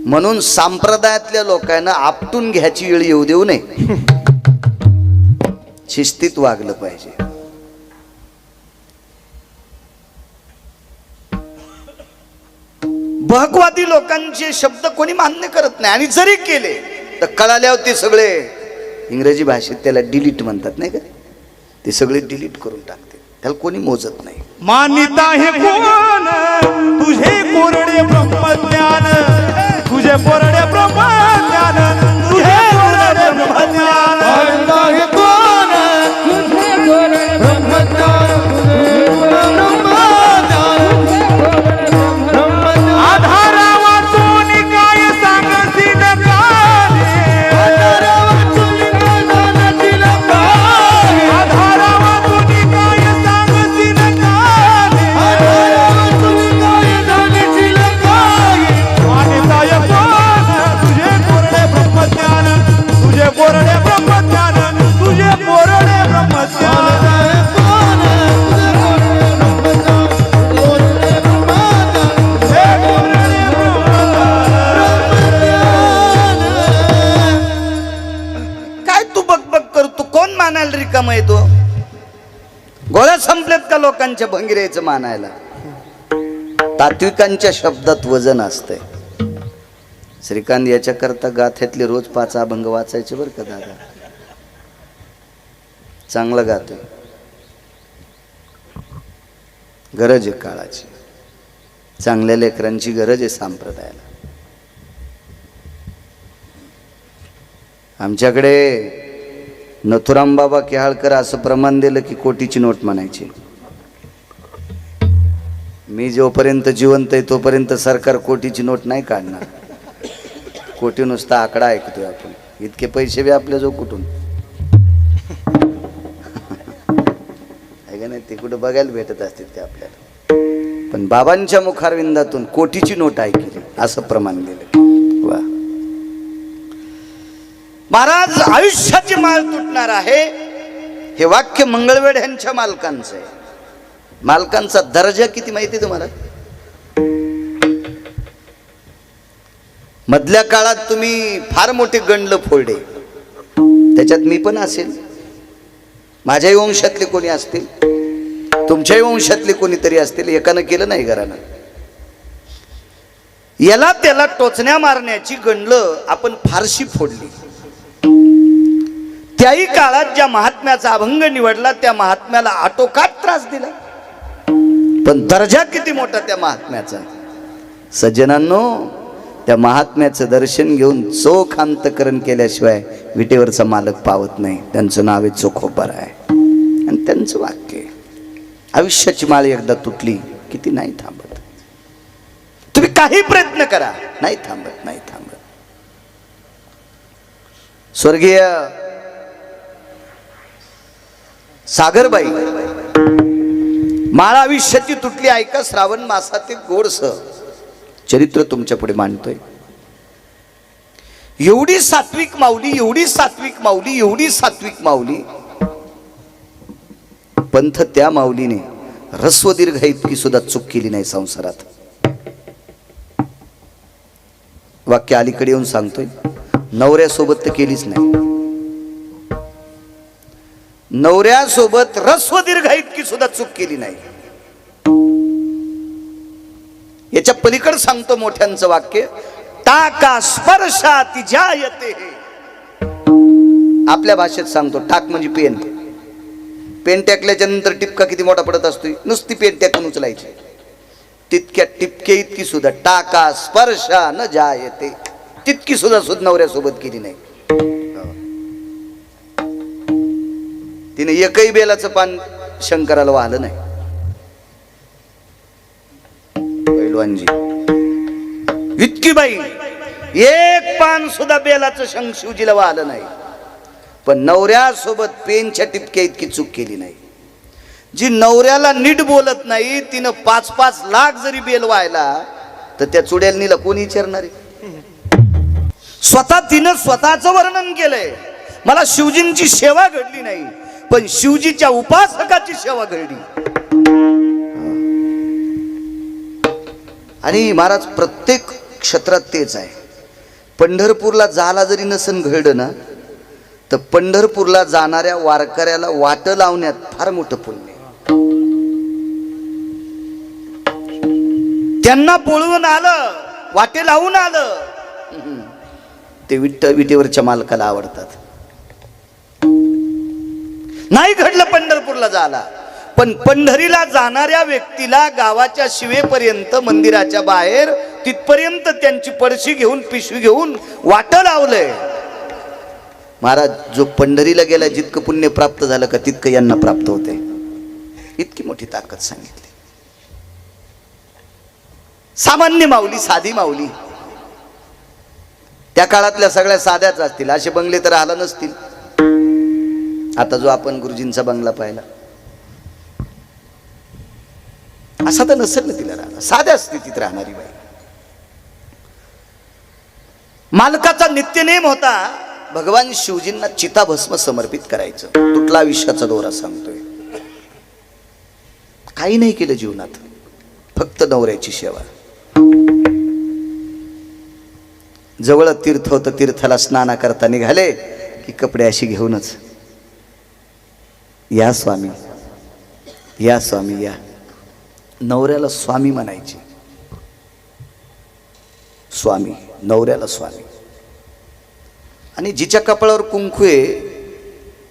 म्हणून संप्रदायातल्या लोकांना आपटून घ्यायची वेळ येऊ देऊ नये, शिस्तीत वागलं पाहिजे. भगवादी लोकांचे शब्द कोणी मान्य करत नाही, आणि जरी केले तर कळाल्यावर ते सगळे, इंग्रजी भाषेत त्याला डिलीट म्हणतात नाही का, ते सगळे डिलीट करून टाकते, त्याला कोणी मोजत नाही. मानिता हे कोण तुझे कोरडे ब्रह्मज्ञान, तुझे कोरडे ब्रह्मज्ञान, तुझे कोरडे ब्रह्मज्ञान. मानिता हे कोण तुझे कोरडे ब्रह्मज्ञान, तुझे कोरडे ब्रह्मज्ञान. आधारा वाचून काय सांगशील काले, आधारा वाचून काय सांगशील काले, आधारा वाचून काय सांगशील काले, आधारा वाचून काय सांगशील काले. मानिता हे कोण तुझे कोरडे ब्रह्मज्ञान, तुझे कोरडे ब्रह्मज्ञान, तुझे कोरडे ब्रह्मज्ञान. काय तू बकबक करतो? कोण मानायला रिकाम आहे? तो गोळ्या संपलेत का लोकांच्या भंगिरेचं मानायला? तात्विकांच्या शब्दात वजन असतंय. श्रीकांत याच्याकरता गाथ्यातले रोज 5 अभंग वाचायचे बरं का दादा, चांगलं गातोय. गरज आहे काळाची, चांगल्या लेकरांची गरज आहे संप्रदायाला. आमच्याकडे नथुराम बाबा केहाळकर असं प्रमाण दिलं की कोटीची नोट म्हणायची. मी जोपर्यंत जिवंत आहे तोपर्यंत सरकार कोटीची नोट नाही काढणार. कोटी नुसता आकडा ऐकतोय आपण, इतके पैसे बी आपल्या जो कुठून आहे का नाही, ते कुठं बघायला भेटत असतील ते आपल्याला. पण बाबांच्या मुखारविंदातून कोटीची नोट ऐकली असं प्रमाण दिलं. वा, महाराज आयुष्याची माळ तुटणार आहे हे वाक्य मंगळवेढ यांच्या मालकांचं आहे. मालकांचा दर्जा किती माहिती तुम्हाला? मधल्या काळात तुम्ही फार मोठे गंडलं फोडे, त्याच्यात मी पण असेल, माझ्याही वंशातले कोणी असतील, तुमच्याही वंशातले कोणीतरी असतील. एकानं केलं नाही घरानं. याला त्याला टोचण्या मारण्याची गंडलं आपण फारशी फोडली. त्याही काळात ज्या महात्म्याचा अभंग निवडला त्या महात्म्याला आटोकाट त्रास दिला, पण दर्जा किती मोठा त्या महात्म्याचा. सज्जनांनो, त्या महात्म्याचं दर्शन घेऊन चोख अंतकरण केल्याशिवाय विटेवरचा मालक पावत नाही. त्यांचं नाव आहे चोखोबर आहे. आणि त्यांचं वाक्य, आयुष्याची माळ एकदा तुटली की ती नाही थांबत. तुम्ही काही प्रयत्न करा, नाही थांबत, नाही थांबत. स्वर्गीय सागरबाई, माळ आयुष्याची तुटली. ऐका, श्रावण मासात एक गोडसं चरित्र तुमच्या पुढे मांडतोय. एवढी सात्विक माऊली, एवढी सात्विक माऊली, एवढी सात्विक माऊली, पंथ त्या माऊलीने ह्रस्व दीर्घ इतकी सुद्धा चूक केली नाही संसारात. वाक्य अलीकडे येऊन सांगतोय. नवऱ्यासोबत तर केलीच नाही. नवऱ्यासोबत ह्रस्व दीर्घ इतकी सुद्धा चूक केली नाही. याच्या पलीकडे सांगतो मोठ्यांचं वाक्य, टाका स्पर्शाति जायते. आपल्या भाषेत सांगतो, टाक म्हणजे पेन. पेन टाकल्याच्या नंतर टिपका किती मोठा पडत असतो. नुसती पेन टाकून उचलायची, तितक्या टिपके इतकी सुद्धा टाका स्पर्शा न जायते, तितकी सुद्धा नवऱ्यासोबत केली नाही. तिने एकही बेलाचं पान शंकराला वाहलं नाही. पैलवानजी इतकी बाई, एक पान सुद्धा बेलाचं शिवजीला वाहलं नाही. पण नवऱ्यासोबत पेनच्या टिपक्या इतकी चूक केली नाही. जी नवऱ्याला नीट बोलत नाही, तिनं 5-5 लाख जरी बेल व्हायला तर त्या चुड्यालनीला कोणी विचारणार आहे? स्वतः तिनं स्वतःचं वर्णन केलंय, मला शिवजींची सेवा घडली नाही, पण शिवजीच्या उपासकाची सेवा घडली. आणि महाराज प्रत्येक क्षेत्रात तेच आहे. पंढरपूरला जायला जरी नसन घडलं ना, तर पंढरपूरला जाणाऱ्या वारकऱ्याला वाट लावण्यात फार मोठं पुण्य. त्यांना बोलवून आलं, वाटे लावून आलं, ते विटेवरच्या मालकाला आवडतात. नाही घडलं पंढरपूरला जायला, पण पंढरीला जाणाऱ्या व्यक्तीला गावाच्या शिवेपर्यंत, मंदिराच्या बाहेर तिथपर्यंत त्यांची पडशी घेऊन, पिशवी घेऊन वाट लावलंय. महाराज, जो पंढरीला गेला जितकं पुण्य प्राप्त झालं का तितकं यांना प्राप्त होते. इतकी मोठी ताकद सांगितली. सामान्य माऊली, साधी माऊली, त्या काळातल्या सगळ्या साध्याच असतील. असे बंगले तर आला नसतील. आता जो आपण गुरुजींचा बंगला पाहिला असा तर नसेल ना तिला राहणार. साध्या स्थितीत राहणारी बाई. मालकाचा नित्यनेम होता भगवान शिवजींना चिताभस्म समर्पित करायचं. तुटला आयुष्याचा दोरा सांगतोय. काही नाही केलं जीवनात, फक्त नवऱ्याची सेवा. जवळ तीर्थ होतं, तीर्थाला स्नान करता निघाले की कपडे अशी घेऊनच, या स्वामी, या स्वामी, या. नवऱ्याला स्वामी म्हणायची. स्वामी, नवऱ्याला स्वामी. आणि जिच्या कपाळावर कुंकू आहे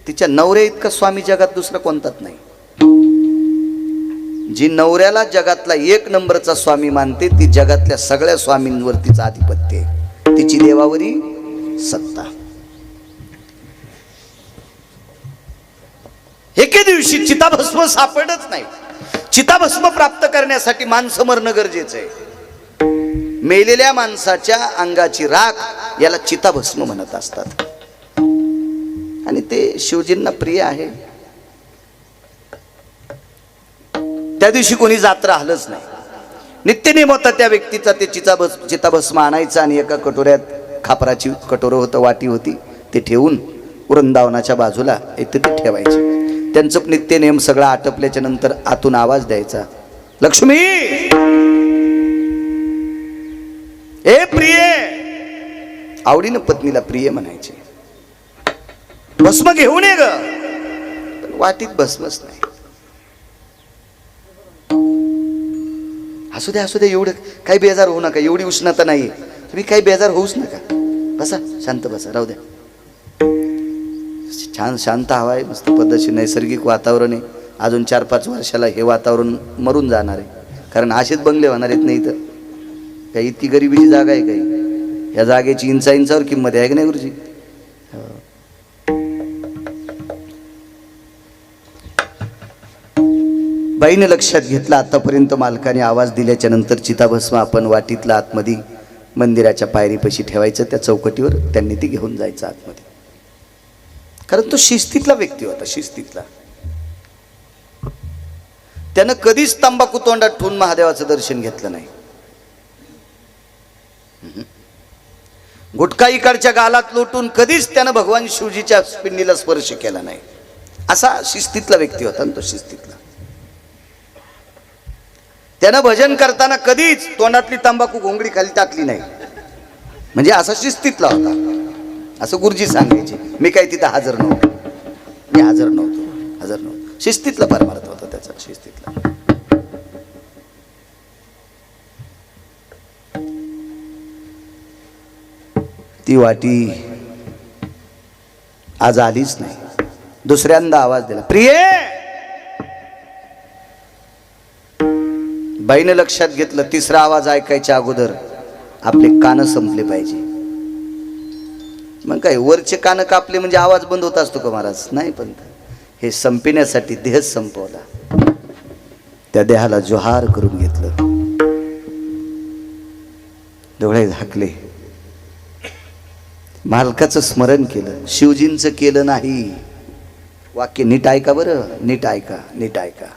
तिच्या नवऱ्या इतका स्वामी जगात दुसरा कोणताच नाही. जी नवऱ्याला जगातला 1 नंबरचा स्वामी मानते ती जगातल्या सगळ्या स्वामींवर तिचं आधिपत्य आहे. तिची देवावरी सत्ता. एके दिवशी चिताभस्म सापडत नाही. चिताभस्म प्राप्त करण्यासाठी माणसं मरणं गरजेचं आहे. मेलेल्या माणसाच्या अंगाची राख याला चिताभस्म म्हणत असतात. आणि ते शिवजींना प्रिय आहे. त्या दिवशी कोणी जात राहिलंच नाही. नित्यनेम होता त्या व्यक्तीचा. ते चिताभस्म आणायचं आणि एका कटोऱ्यात, खापराची कटोरं होतं, वाटी होती, ते ठेवून वृंदावनाच्या बाजूला इथे ते ठेवायचे. त्यांचं नित्य नेम सगळा आटपल्याच्या नंतर आतून आवाज द्यायचा, लक्ष्मी ए प्रिये. आवडीनं पत्नीला प्रिय म्हणायचे. भस्म घेऊन ये ग. पण वाटीत भस्मच नाही. असू दे एवढं काही बेजार होऊ नका, एवढी उष्णता नाही, तुम्ही काही बेजार होऊच नका. बसा शांत बसा, राहू द्या. छान शांत हवा आहे, मस्त पद्धतशीर नैसर्गिक वातावरण आहे. अजून 4-5 वर्षाला हे वातावरण मरून जाणार आहे, कारण असेच बंगले होणार आहेत. नाही तर काही इतकी गरिबीची जागा आहे काही, या जागेची इंचावर किंमत आहे की नाही गुरुजी. बाईने लक्षात घेतलं, आतापर्यंत मालकाने आवाज दिल्याच्या नंतर चिताभस्म आपण वाटीतला आतमध्ये मंदिराच्या पायरीपाशी ठेवायचं. त्या चौकटीवर त्यांनी ती घेऊन जायचं आतमध्ये, कारण तो शिस्तीतला व्यक्ती होता. शिस्तीतला त्यानं कधीच तंबाखू तोंडात ठेवून महादेवाचं दर्शन घेतलं नाही. गुटखा इकडच्या गालात लोटून कधीच त्यानं भगवान शिवजीच्या पिंडीला स्पर्श केला नाही. असा शिस्तीतला व्यक्ती होता तो. शिस्तीतला त्यानं भजन करताना कधीच तोंडातली तंबाखू घोंगडी खाली टाकली नाही. म्हणजे असा शिस्तीतला होता, असं गुरुजी सांगायचे. मी काही तिथं हजर नव्हतो. शिस्तीतला परमार्थ होता त्याचा, शिस्तीतला. ती वाटी आज आलीच नाही. दुसऱ्यांदा आवाज दिला, प्रिये. बाईने लक्षात घेतलं, तिसरा आवाज ऐकायच्या अगोदर आपले कान संपले पाहिजे. मग काय वरचे कान कापले म्हणजे आवाज बंद होत असतो का महाराज? नाही. पण हे संपण्यासाठी देह संपवला. त्या देहाला जोहार करून घेतलं, डोळे झाकले, मालकाचं स्मरण केलं, शिवजींचं केलं नाही. वाक्य नीट ऐका बरं, नीट ऐका.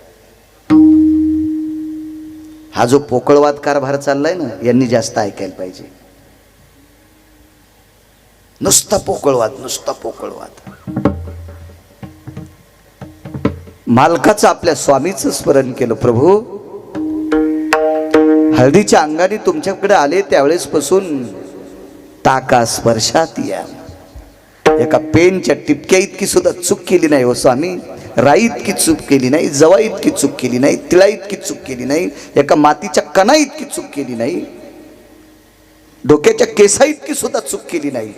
हा जो पोकळवाद कारभार चाललाय ना, यांनी जास्त ऐकायला पाहिजे. नुसता पोकळवाद. मालकाचं, आपल्या स्वामीचं स्मरण केलं. प्रभू, हळदीच्या अंगाने तुमच्याकडे आले त्यावेळेस पासून टाका स्पर्शात या. एका पेनच्या टिपक्या इतकी सुद्धा चूक केली नाही हो स्वामी. राई इतकी चूक केली नाही, जवा इतकी चूक केली नाही, तिळा इतकी चूक केली नाही, एका मातीच्या कणा इतकी चूक केली नाही, डोक्याच्या केसा इतकी सुद्धा चूक केली नाही.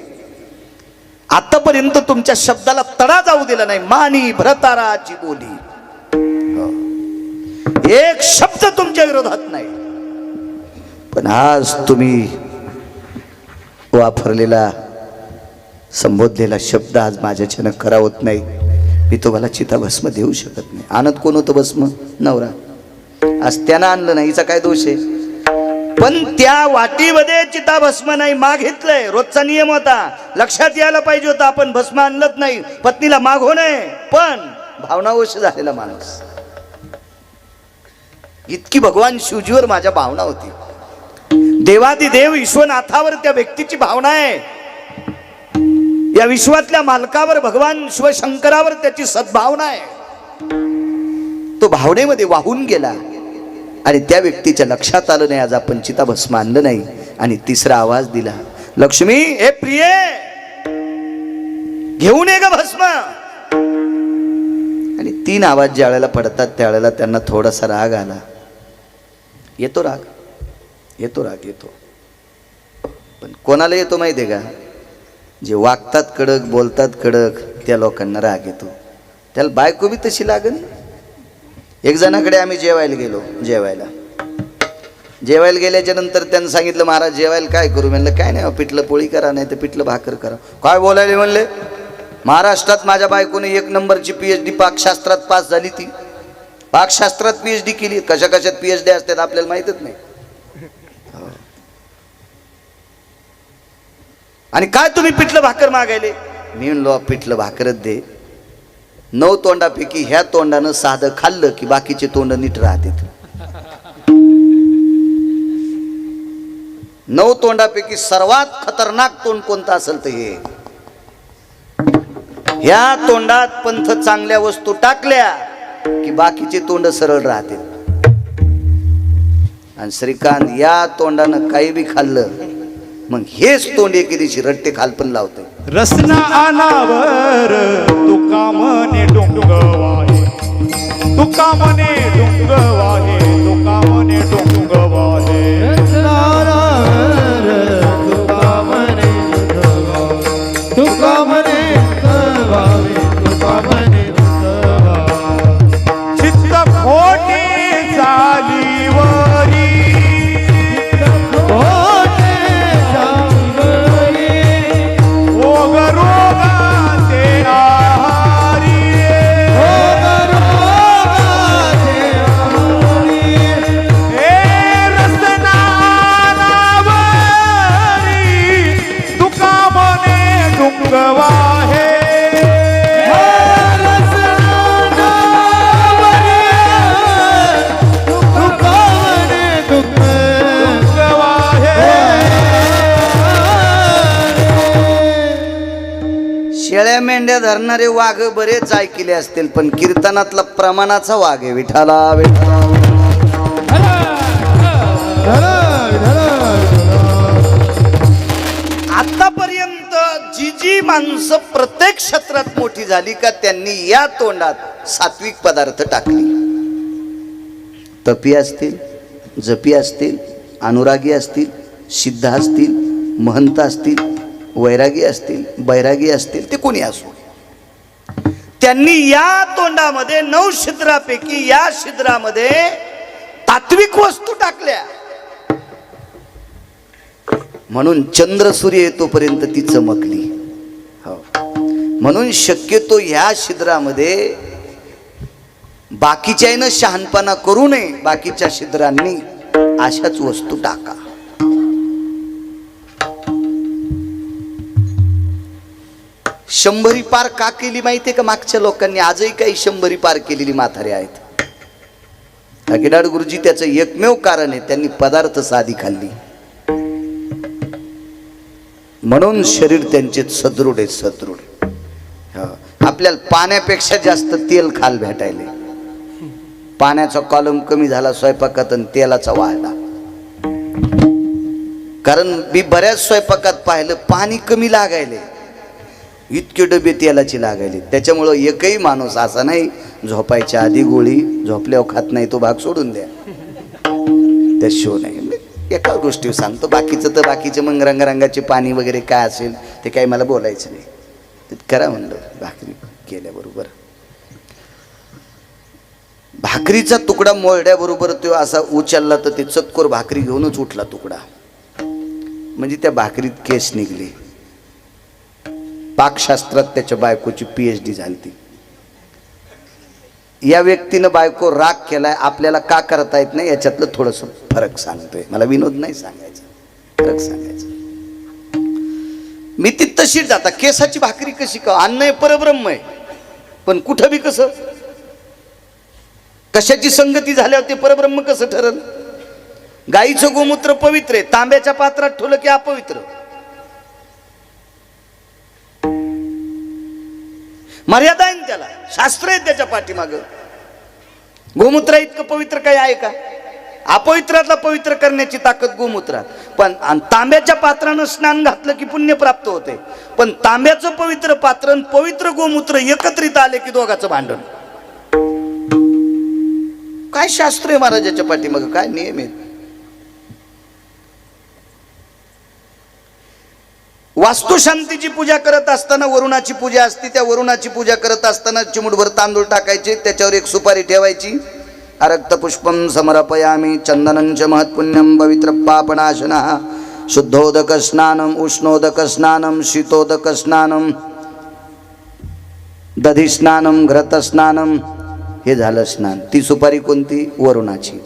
आतापर्यंत तुमच्या शब्दाला तडा जाऊ दिला नाही. मानी भ्रताराची बोली, एक शब्द तुमच्या विरोधात नाही. पण आज तुम्ही वापरलेला, संबोधलेला शब्द आज माझ्याच्यानं खरा होत नाही. मी तुम्हाला चिताभस्म देऊ शकत नाही. आणत कोण होतं भस्म? नवरा. आज त्यानं आणलं नाही, हिचा काय दोष आहे? पण त्या वाटीमध्ये चिताभस्म नाही, मागितलंय. रोजचा नियम होता, लक्षात यायला पाहिजे होता. आपण भस्म आणलंच नाही, पत्नीला मागवू नये. पण भावनावश झालेला माणूस. इतकी भगवान शिवजीवर माझ्या भावना होती. देवादिदेव विश्वनाथावर त्या व्यक्तीची भावना आहे. या विश्वातल्या मालकावर, भगवान शिवशंकरावर त्याची सद्भावना आहे. तो भावनेमध्ये वाहून गेला आणि त्या व्यक्तीच्या लक्षात आलं नाही आज आपण चिताभस्म आणलं नाही. आणि तिसरा आवाज दिला, लक्ष्मी हे प्रिये, घेऊन ये ग भस्म. आणि 3 आवाज ज्या वेळेला पडतात त्यावेळेला त्यांना थोडासा राग आला. येतो राग. पण कोणाला येतो माहिती आहे का? जे वागतात कडक, बोलतात कडक, त्या लोकांना राग येतो. त्याला बायको बी तशी लागेल. एक जणाकडे आम्ही जेवायला गेलो. जेवायला गेल्याच्या नंतर त्यांनी सांगितलं, महाराज जेवायला काय करू? म्हणलं काय नाही, पिठलं पोळी करा, नाही तर पिठलं भाकर करा. काय बोलायले म्हणले? महाराष्ट्रात माझ्या बायकोने 1 नंबरची PhD पाकशास्त्रात पास झाली. ती पाकशास्त्रात PhD केली. कशा कशात PhD असतात आपल्याला माहितच नाही. आणि काय तुम्ही पिठलं भाकर मागायले? मी म्हणलो पिठलं भाकरच दे. 9 तोंडापैकी ह्या तोंडानं साधं खाल्लं की बाकीचे तोंड नीट राहते. 9 तोंडापैकी सर्वात खतरनाक तोंड कोणतं असेल तर हे. ह्या तोंडात पंथ चांगल्या वस्तू टाकल्या की बाकीचे तोंड सरळ राहतील. आणि श्रीकांत या तोंडानं काही बी खाल्लं मग हेच तोंड एके दिवशी रट्टे खालपण लावते. रसना अनावर तुका म्हणे डोंगवाहे, तुका म्हणे डोंगवाहे, तुका म्हणे डोंगवाहे. चित्त खोटे चालीवरी, ओग रोगाचे आहारी, हे रसना नावरी तुका म्हणे डोंगवाहे. शेळ्या मेंढ्या धरणारे वाघ बरेच ऐकले असतील पण कीर्तनातला प्रमाणाचा वाघ आहे विठाला विठाला. आतापर्यंत जी जी माणसं प्रत्येक क्षेत्रात मोठी झाली का त्यांनी या तोंडात सात्विक पदार्थ टाकले. तपी असतील, जपी असतील, अनुरागी असतील, सिद्ध असतील, महंत असतील, वैरागी असतील, बैरागी असतील, ते कोणी असो, त्यांनी या तोंडामध्ये 9 छिद्रापैकी या छिद्रामध्ये तात्विक वस्तू टाकल्या. म्हणून चंद्र सूर्य येतोपर्यंत ती चमकली. हो, म्हणून शक्यतो ह्या छिद्रामध्ये बाकीच्यानं शहाणपणा करू नये. बाकीच्या छिद्रांनी अशाच वस्तू टाका. शंभरी पार का केली माहितीये का मागच्या लोकांनी? आजही काही शंभरी पार केलेली म्हातारे आहेत. अकिडाड गुरुजी त्याचं एकमेव कारण आहे, त्यांनी पदार्थ साधी खाल्ली म्हणून शरीर त्यांचे सदृढ आहे. सदृढ आपल्याला पाण्यापेक्षा जास्त तेल खाल भेटायले. पाण्याचा कॉलम कमी झाला स्वयंपाकात आणि तेलाचा वाढला. कारण मी बऱ्याच स्वयंपाकात पाहिलं पाणी कमी लागायले, इतके डबे तेलाची लागायले. त्याच्यामुळं एकही माणूस असा नाही झोपायच्या आधी गोळी, झोपल्यावर खात नाही तो भाग सोडून द्या, त्या शो नाही. एका गोष्टी सांगतो, बाकीचं तर बाकीचे मग रंगारंगाचे पाणी वगैरे काय असेल ते काही मला बोलायचं नाही. ते करा म्हणलं. भाकरी केल्याबरोबर भाकरीचा तुकडा मोळड्याबरोबर तो असा उचलला तर ते चतकोर भाकरी घेऊनच उठला तुकडा. म्हणजे त्या भाकरीत केस निघले. पाकशास्त्रात त्याच्या बायकोची PhD झाली. या व्यक्तीनं बायको राग केलाय, आपल्याला का करता येत नाही याच्यातलं थोडंसं फरक सांगतोय. मला विनोद नाही सांगायचा, फरक सांगायचा. मी ती तशीच जाता केसाची भाकरी कशी का? अन्न आहे, परब्रह्म आहे, पण कुठं बी कसं, कशाची संगती झाल्यावर ते परब्रह्म कसं ठरल? गाईचं गोमूत्र पवित्र आहे, तांब्याच्या पात्रात ठेवलं की अपवित्र. मर्यादा आहे त्याला, शास्त्र आहे त्याच्या पाठीमाग. गोमूत्र इतकं पवित्र काही आहे का? अपवित्रातला पवित्र करण्याची ताकद गोमूत्रात. पण तांब्याच्या पात्रानं स्नान घातलं की पुण्य प्राप्त होते. पण तांब्याचं पवित्र पात्र आणि पवित्र गोमूत्र एकत्रित आले की दोघाचं भांडण. काय शास्त्र आहे महाराजाच्या पाठीमाग, काय नियम आहेत? वास्तुशांतीची पूजा करत असताना वरुणाची पूजा असते. त्या वरुणाची पूजा करत असताना चिमूटभर तांदूळ टाकायचे, त्याच्यावर एक सुपारी ठेवायची. अरक्त पुष्पम समर्पयामी चंदनंच महत्पुण्यम पवित्र पापनाशनः शुद्धोदक स्नानम उष्णोदक स्नानम शीतोदक स्नानम दधी स्नानम घृत स्नानम. हे झालं स्नान. ती सुपारी कोणती? वरुणाची.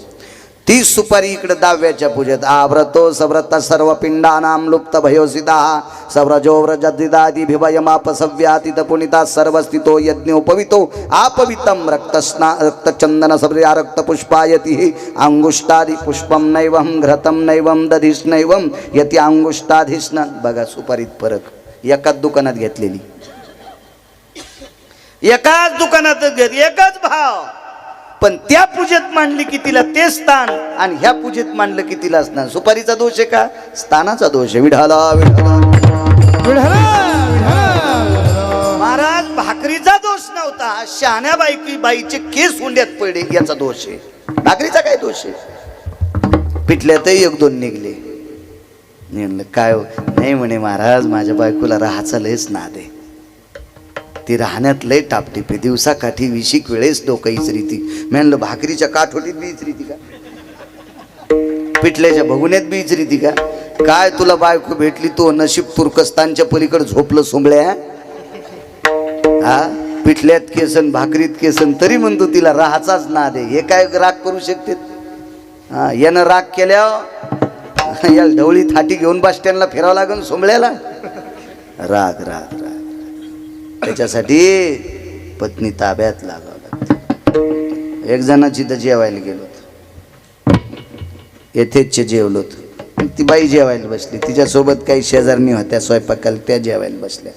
ती सुपारी इकडे दाव्याच्या पूजेत. आव्रतो सव्रत सर्व पिंडानाम लुप्त भयोसिदा सव्रजो व्रजदिदादि भिभयमापसव्यातित पुनिता सर्वस्थितो यज्ञोपवितो आपवितम रक्तचंदन सव्रिया रक्त पुष्पायति अंगुष्टादि पुष्पम नैवम घृतम नैवम दधिस नैवम यति अंगुष्टाधिस्न. बघा सुपारीत फरक. एकाच दुकानात घेतलेली. एकाच दुकानातच घेत, एकच भाव, पण त्या पूजेत मांडली की तिला ते स्थान आणि ह्या पूजेत मांडलं की तिला स्थान. सुपारीचा दोष आहे का? स्थानाचा दोष आहे. विढाला विढाला. महाराज भाकरीचा दोष नव्हता, शहाण्या बाईचे केस हुंड्यात पडले याचा दोष आहे. भाकरीचा काय दोष आहे? पिठल्यातही एक दोन निघले. म्हणलं काय हो? नाही म्हणे महाराज माझ्या बायकोला राहाचा लयच नाद आहे, ती राहण्यात लय टापटिपे, दिवसा काठी विशिक वेळेस डोकं इचरीती. म्हणलं भाकरीच्या काठोटीत बी इचरीती का? पिठल्याच्या भगुन्यात बी इचरीती का? काय तुला बायको भेटली तो नशीब तुर्कस्तानच्या पलीकडे झोपलं सोंबळ्या. हा पिठल्यात केसन भाकरीत केसन तरी म्हणतो तिला राहाचाच नाद आहे. हे काय राग करू शकते? हा यानं राग केल्यावर या ढवळी थाटी घेऊन बस स्टँडला फिरावं लागेल सोंबळ्याला. राग राग राग त्याच्यासाठी पत्नी ताब्यात लागावं लागते. एक जणाची तर जेवायला गेलो, येथेच जेवलोत. ती बाई जेवायला बसली, तिच्यासोबत काही शेजारणी होत्या स्वयंपाकाला, त्या जेवायला बसल्या.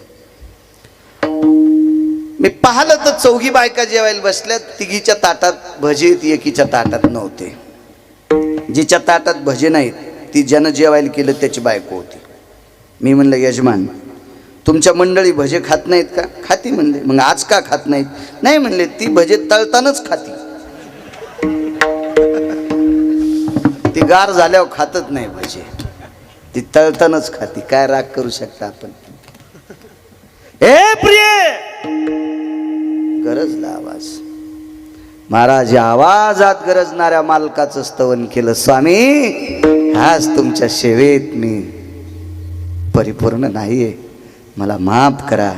मी पाहिलं तर चौघी बायका जेवायला बसल्या. तिघीच्या ताटात भजे, एकीच्या ताटात नव्हते. जिच्या ताटात भजे नाहीत ती ज्यानं जेवायला केलं त्याची बायको होती. मी म्हणलं यजमान तुमच्या मंडळी भजे खात नाहीत का? खाती म्हणले. मग आज का खात नाहीत? नाही म्हणले ती भजे तळतानाच खाती, ती गार झाल्यावर खातच नाही भजे, ती तळतानाच खाती. काय राग करू शकता आपण? ए प्रिय गरजला आवाज. महाराज आवाजात गरजणाऱ्या मालकाचं स्तवन केलं. स्वामी हाच तुमच्या सेवेत मी परिपूर्ण नाहीये, मला माफ करा.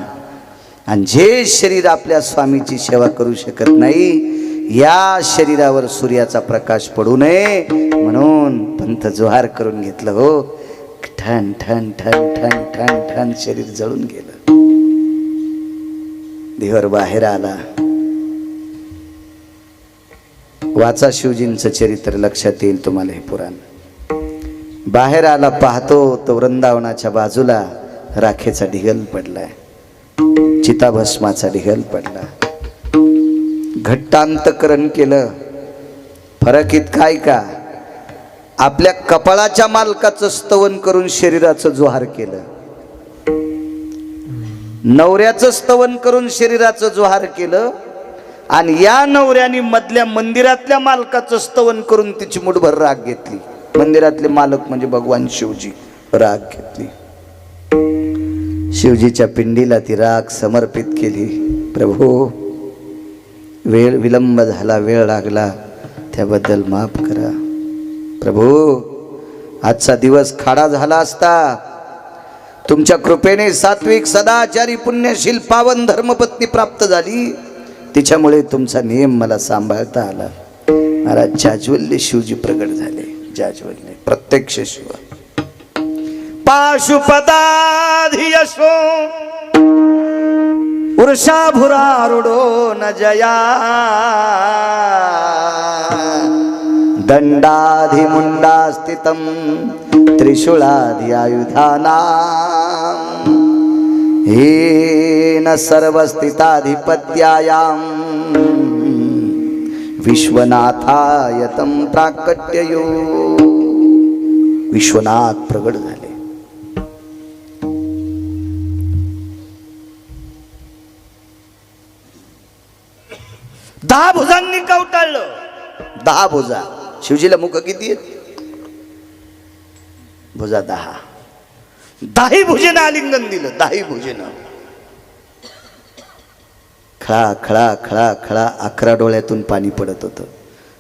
आणि जे शरीर आपल्या स्वामीची सेवा करू शकत नाही, या शरीरावर सूर्याचा प्रकाश पडू नये म्हणून पंथ जोहार करून घेतलं. हो ठण ठण ठण ठण ठण ठण शरीर जळून गेलं. देवर बाहेर आला. वाचा शिवजींचं चरित्र, लक्षात येईल तुम्हाला हे पुराण. बाहेर आला, पाहतो तो वृंदावनाच्या बाजूला राखेचा ढिगल पडलाय, चिताभस्माचा ढिगल पडला. घट्ट अंतकरण केलं. फरक इतका का आपल्या कपाळाच्या मालकाचं स्तवन करून शरीराचं जोहार केलं, नवऱ्याचं स्तवन करून शरीराचं जोहार केलं, आणि या नवऱ्याने मधल्या मंदिरातल्या मालकाचं स्तवन करून तिची मुठभर राग घेतली. मंदिरातले मालक म्हणजे भगवान शिवजी. राग घेतली. शिवजीच्या पिंडीला ती राग समर्पित केली. प्रभू वेळ विलंब झाला, वेळ लागला, त्याबद्दल माफ करा. प्रभू आजचा दिवस खाडा झाला असता, तुमच्या कृपेने सात्विक सदाचारी पुण्यशील पावन धर्मपत्नी प्राप्त झाली, तिच्यामुळे तुमचा नियम मला सांभाळता आला. महाराज जाज्वल्य शिवजी प्रगट झाले. जाज्वल्य प्रत्यक्ष शिव. पाशुपदाधियशो वृषाभुरारूढो न जया, दंडाधिमुंडास्थितं त्रिशूलादि आयुधानां, येन सर्वस्थिताधिपत्यायां विश्वनाथाय तं प्राकट्ययो. विश्वनाथ प्रगट झाले. दहा भुजांनी कवटाळलं. 10 भुजा. शिवजीला मुख किती आहेत? भुजा 10. 10 भुजेनं आलिंगन दिलं. 10 भुजेनं खळा खळा खळा खळा 11 डोळ्यातून पाणी पडत होतं.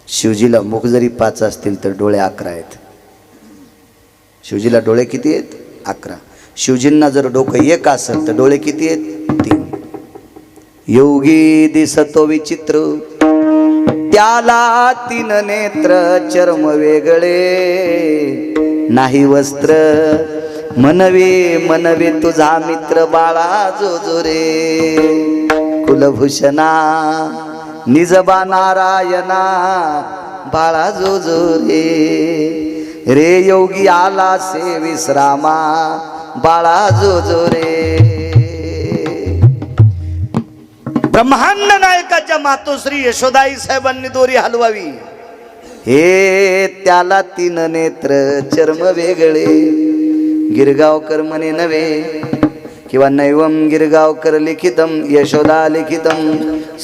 शिवजीला मुख जरी 5 असतील तर डोळे 11 आहेत. शिवजीला डोळे किती आहेत? 11. शिवजींना जर डोकं 1 असेल तर डोळे किती आहेत? 3. योगी दिसतो विचित्र, त्याला 3 नेत्र, चर्म वेगळे नाही वस्त्र, मनवे मनवे तुझा मित्र बाळा जो जो रे. कुलभूषणा निजबा नारायणा बाळा जो जो रे. रे योगी आला से विश्रामा बाळा जो जो रे. ब्रह्मांड नायकाच्या मातोश्री यशोदाई साहेबांनी दोरी हलवावी, हे त्याला 3 नेत्र चर्म वेगळे. गिरगावकर म्हणे नव्हे, किंवा नैवम गिरगावकर लिखितम यशोदा लिखितम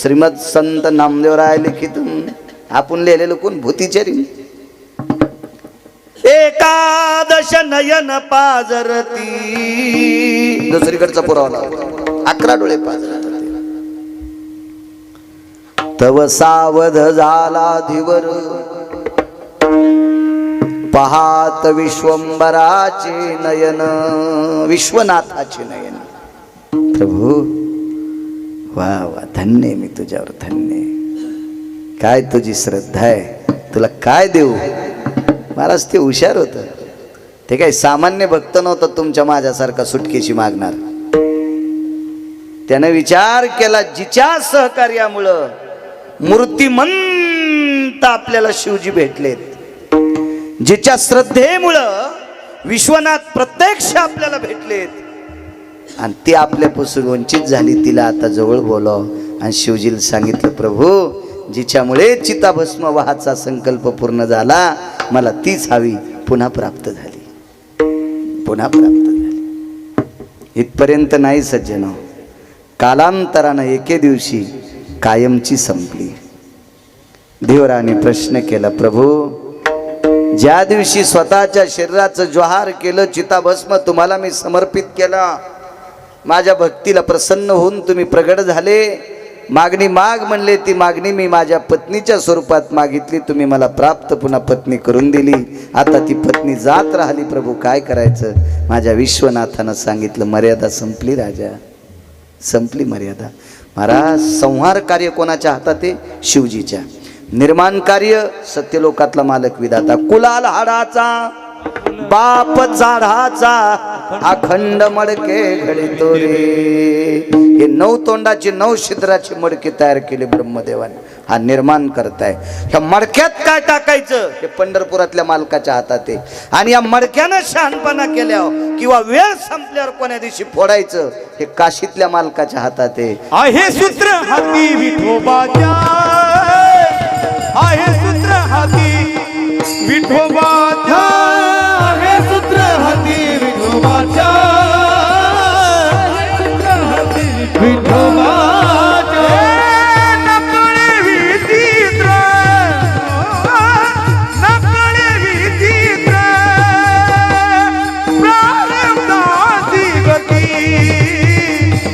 श्रीमद संत नामदेवराय लिखितम. आपण लिहिलेलं कोण? भूतीचरी. एकादश नयन पाजरती, दुसरीकडचा पुरावा लावला, 11 डोळे पाजरत होते. तव सावध झाला धीवर, पाहात विश्वंभराचे नयन, विश्वनाथाचे नयन. प्रभू वा वा, धन्य मी तुझ्यावर, धन्य. काय तुझी श्रद्धा आहे, तुला काय देऊ. महाराज ते हुशार होतं, ते काही सामान्य भक्त नव्हतं तुमच्या माझ्यासारखा सुटकेशी मागणार. त्यानं विचार केला, जिच्या सहकार्यामुळं मूर्तिमंत आपल्याला शिवजी भेटलेत, जिच्या श्रद्धेमुळं विश्वनाथ प्रत्यक्ष आपल्याला भेटलेत, आणि ती आपल्यापासून वंचित झाली, तिला आता जवळ बोलाव. आणि शिवजीला सांगितलं, प्रभू जिच्यामुळे चिताभस्म वाहाचा संकल्प पूर्ण झाला, मला तीच हवी, पुन्हा प्राप्त झाली, पुन्हा प्राप्त झाली. इथपर्यंत नाही सज्जनो, कालांतरानं एके दिवशी कायमची संपली. देवराने प्रश्न केला, प्रभू ज्या दिवशी स्वतःच्या शरीराचं ज्वाहार केलं, चिताभस्म तुम्हाला मी समर्पित केला, माझ्या भक्तीला प्रसन्न होऊन तुम्ही प्रगट झाले, मागणी माग म्हणले, ती मागणी मी माझ्या पत्नीच्या स्वरूपात मागितली, तुम्ही मला प्राप्त पुन्हा पत्नी करून दिली. आता ती पत्नी जात राहिली, प्रभू काय करायचं. माझ्या विश्वनाथानं सांगितलं, मर्यादा संपली राजा, संपली मर्यादा. महाराज संहार कार्य कोणाच्या हातात आहे? शिवजीच्या. निर्माण कार्य सत्यलोकातला मालक विधाता. कुलाल हाडाचा बाप चाढाचा अखंड मडके घडितो रे. हे 9 तोंडाचे 9 छिद्राचे मडके तयार केले ब्रह्मदेवाने. हा निर्माण करताय. ह्या मडक्यात काय टाकायचं हे पंढरपुरातल्या मालकाच्या हातात आहे. आणि या मडक्यानं शहाणपणा केल्यावर किंवा वेळ संपल्यावर कोण्या दिवशी फोडायचं हे काशीतल्या मालकाच्या हातात आहे. आहे सूत्र हाती विठोबाच्या, आहे सूत्र हाती विठोबाच्या, आहे सूत्र हाती विठोबाच्या, विठोबाच्या. नकळे विचित्र, नकळे विचित्र, प्रारब्धाची गती,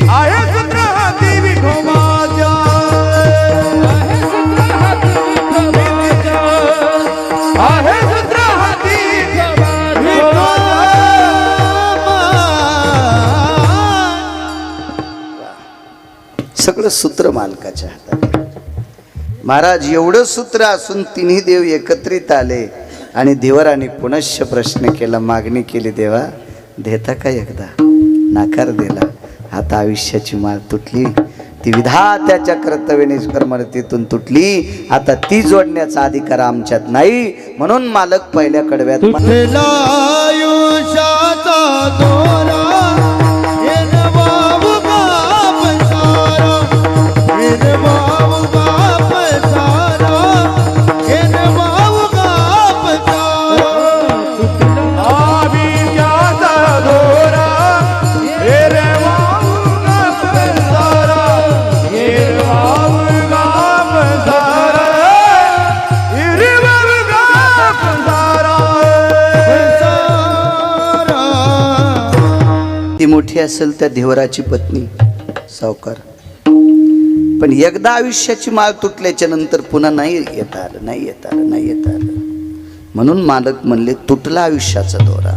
आहे सूत्र हाती विठोबाच्या, आहे सूत्र हाती विठोबाच्या, आहे सूत्र हाती विठोबाच्या. सगळं सूत्र मालकाच्या हातात. महाराज एवढं सूत्र असून तिन्ही देव एकत्रित आले आणि देवराने पुनश्च प्रश्न केला, मागणी केली, देवा देता का एकदा. नाकार दिला. आता आयुष्याची माळ तुटली, ती विधात्याच्या कर्तव्याने कर्मरतीतून तुटली. आता ती जोडण्याचा अधिकार आमच्यात नाही. म्हणून मालक पहिल्या कडव्यात तुटला आयुष्याचा दोरा, येन बाबू बाप सारा, येन बाबू बाप सारा, येन बाबू बाप सारा. आविष्याचा दोरा, हे रे वाहून सारा, हे रे वाहून सारा, हे रे वाहून सारा. ती मोठी असेल त्या देवराची पत्नी सावकार, पण एकदा आयुष्याची माळ तुटल्याच्या नंतर पुन्हा नाही येता आलं, नाही येता आलं, नाही येता आलं. म्हणून मालक म्हणले, तुटला आयुष्याचा दोरा.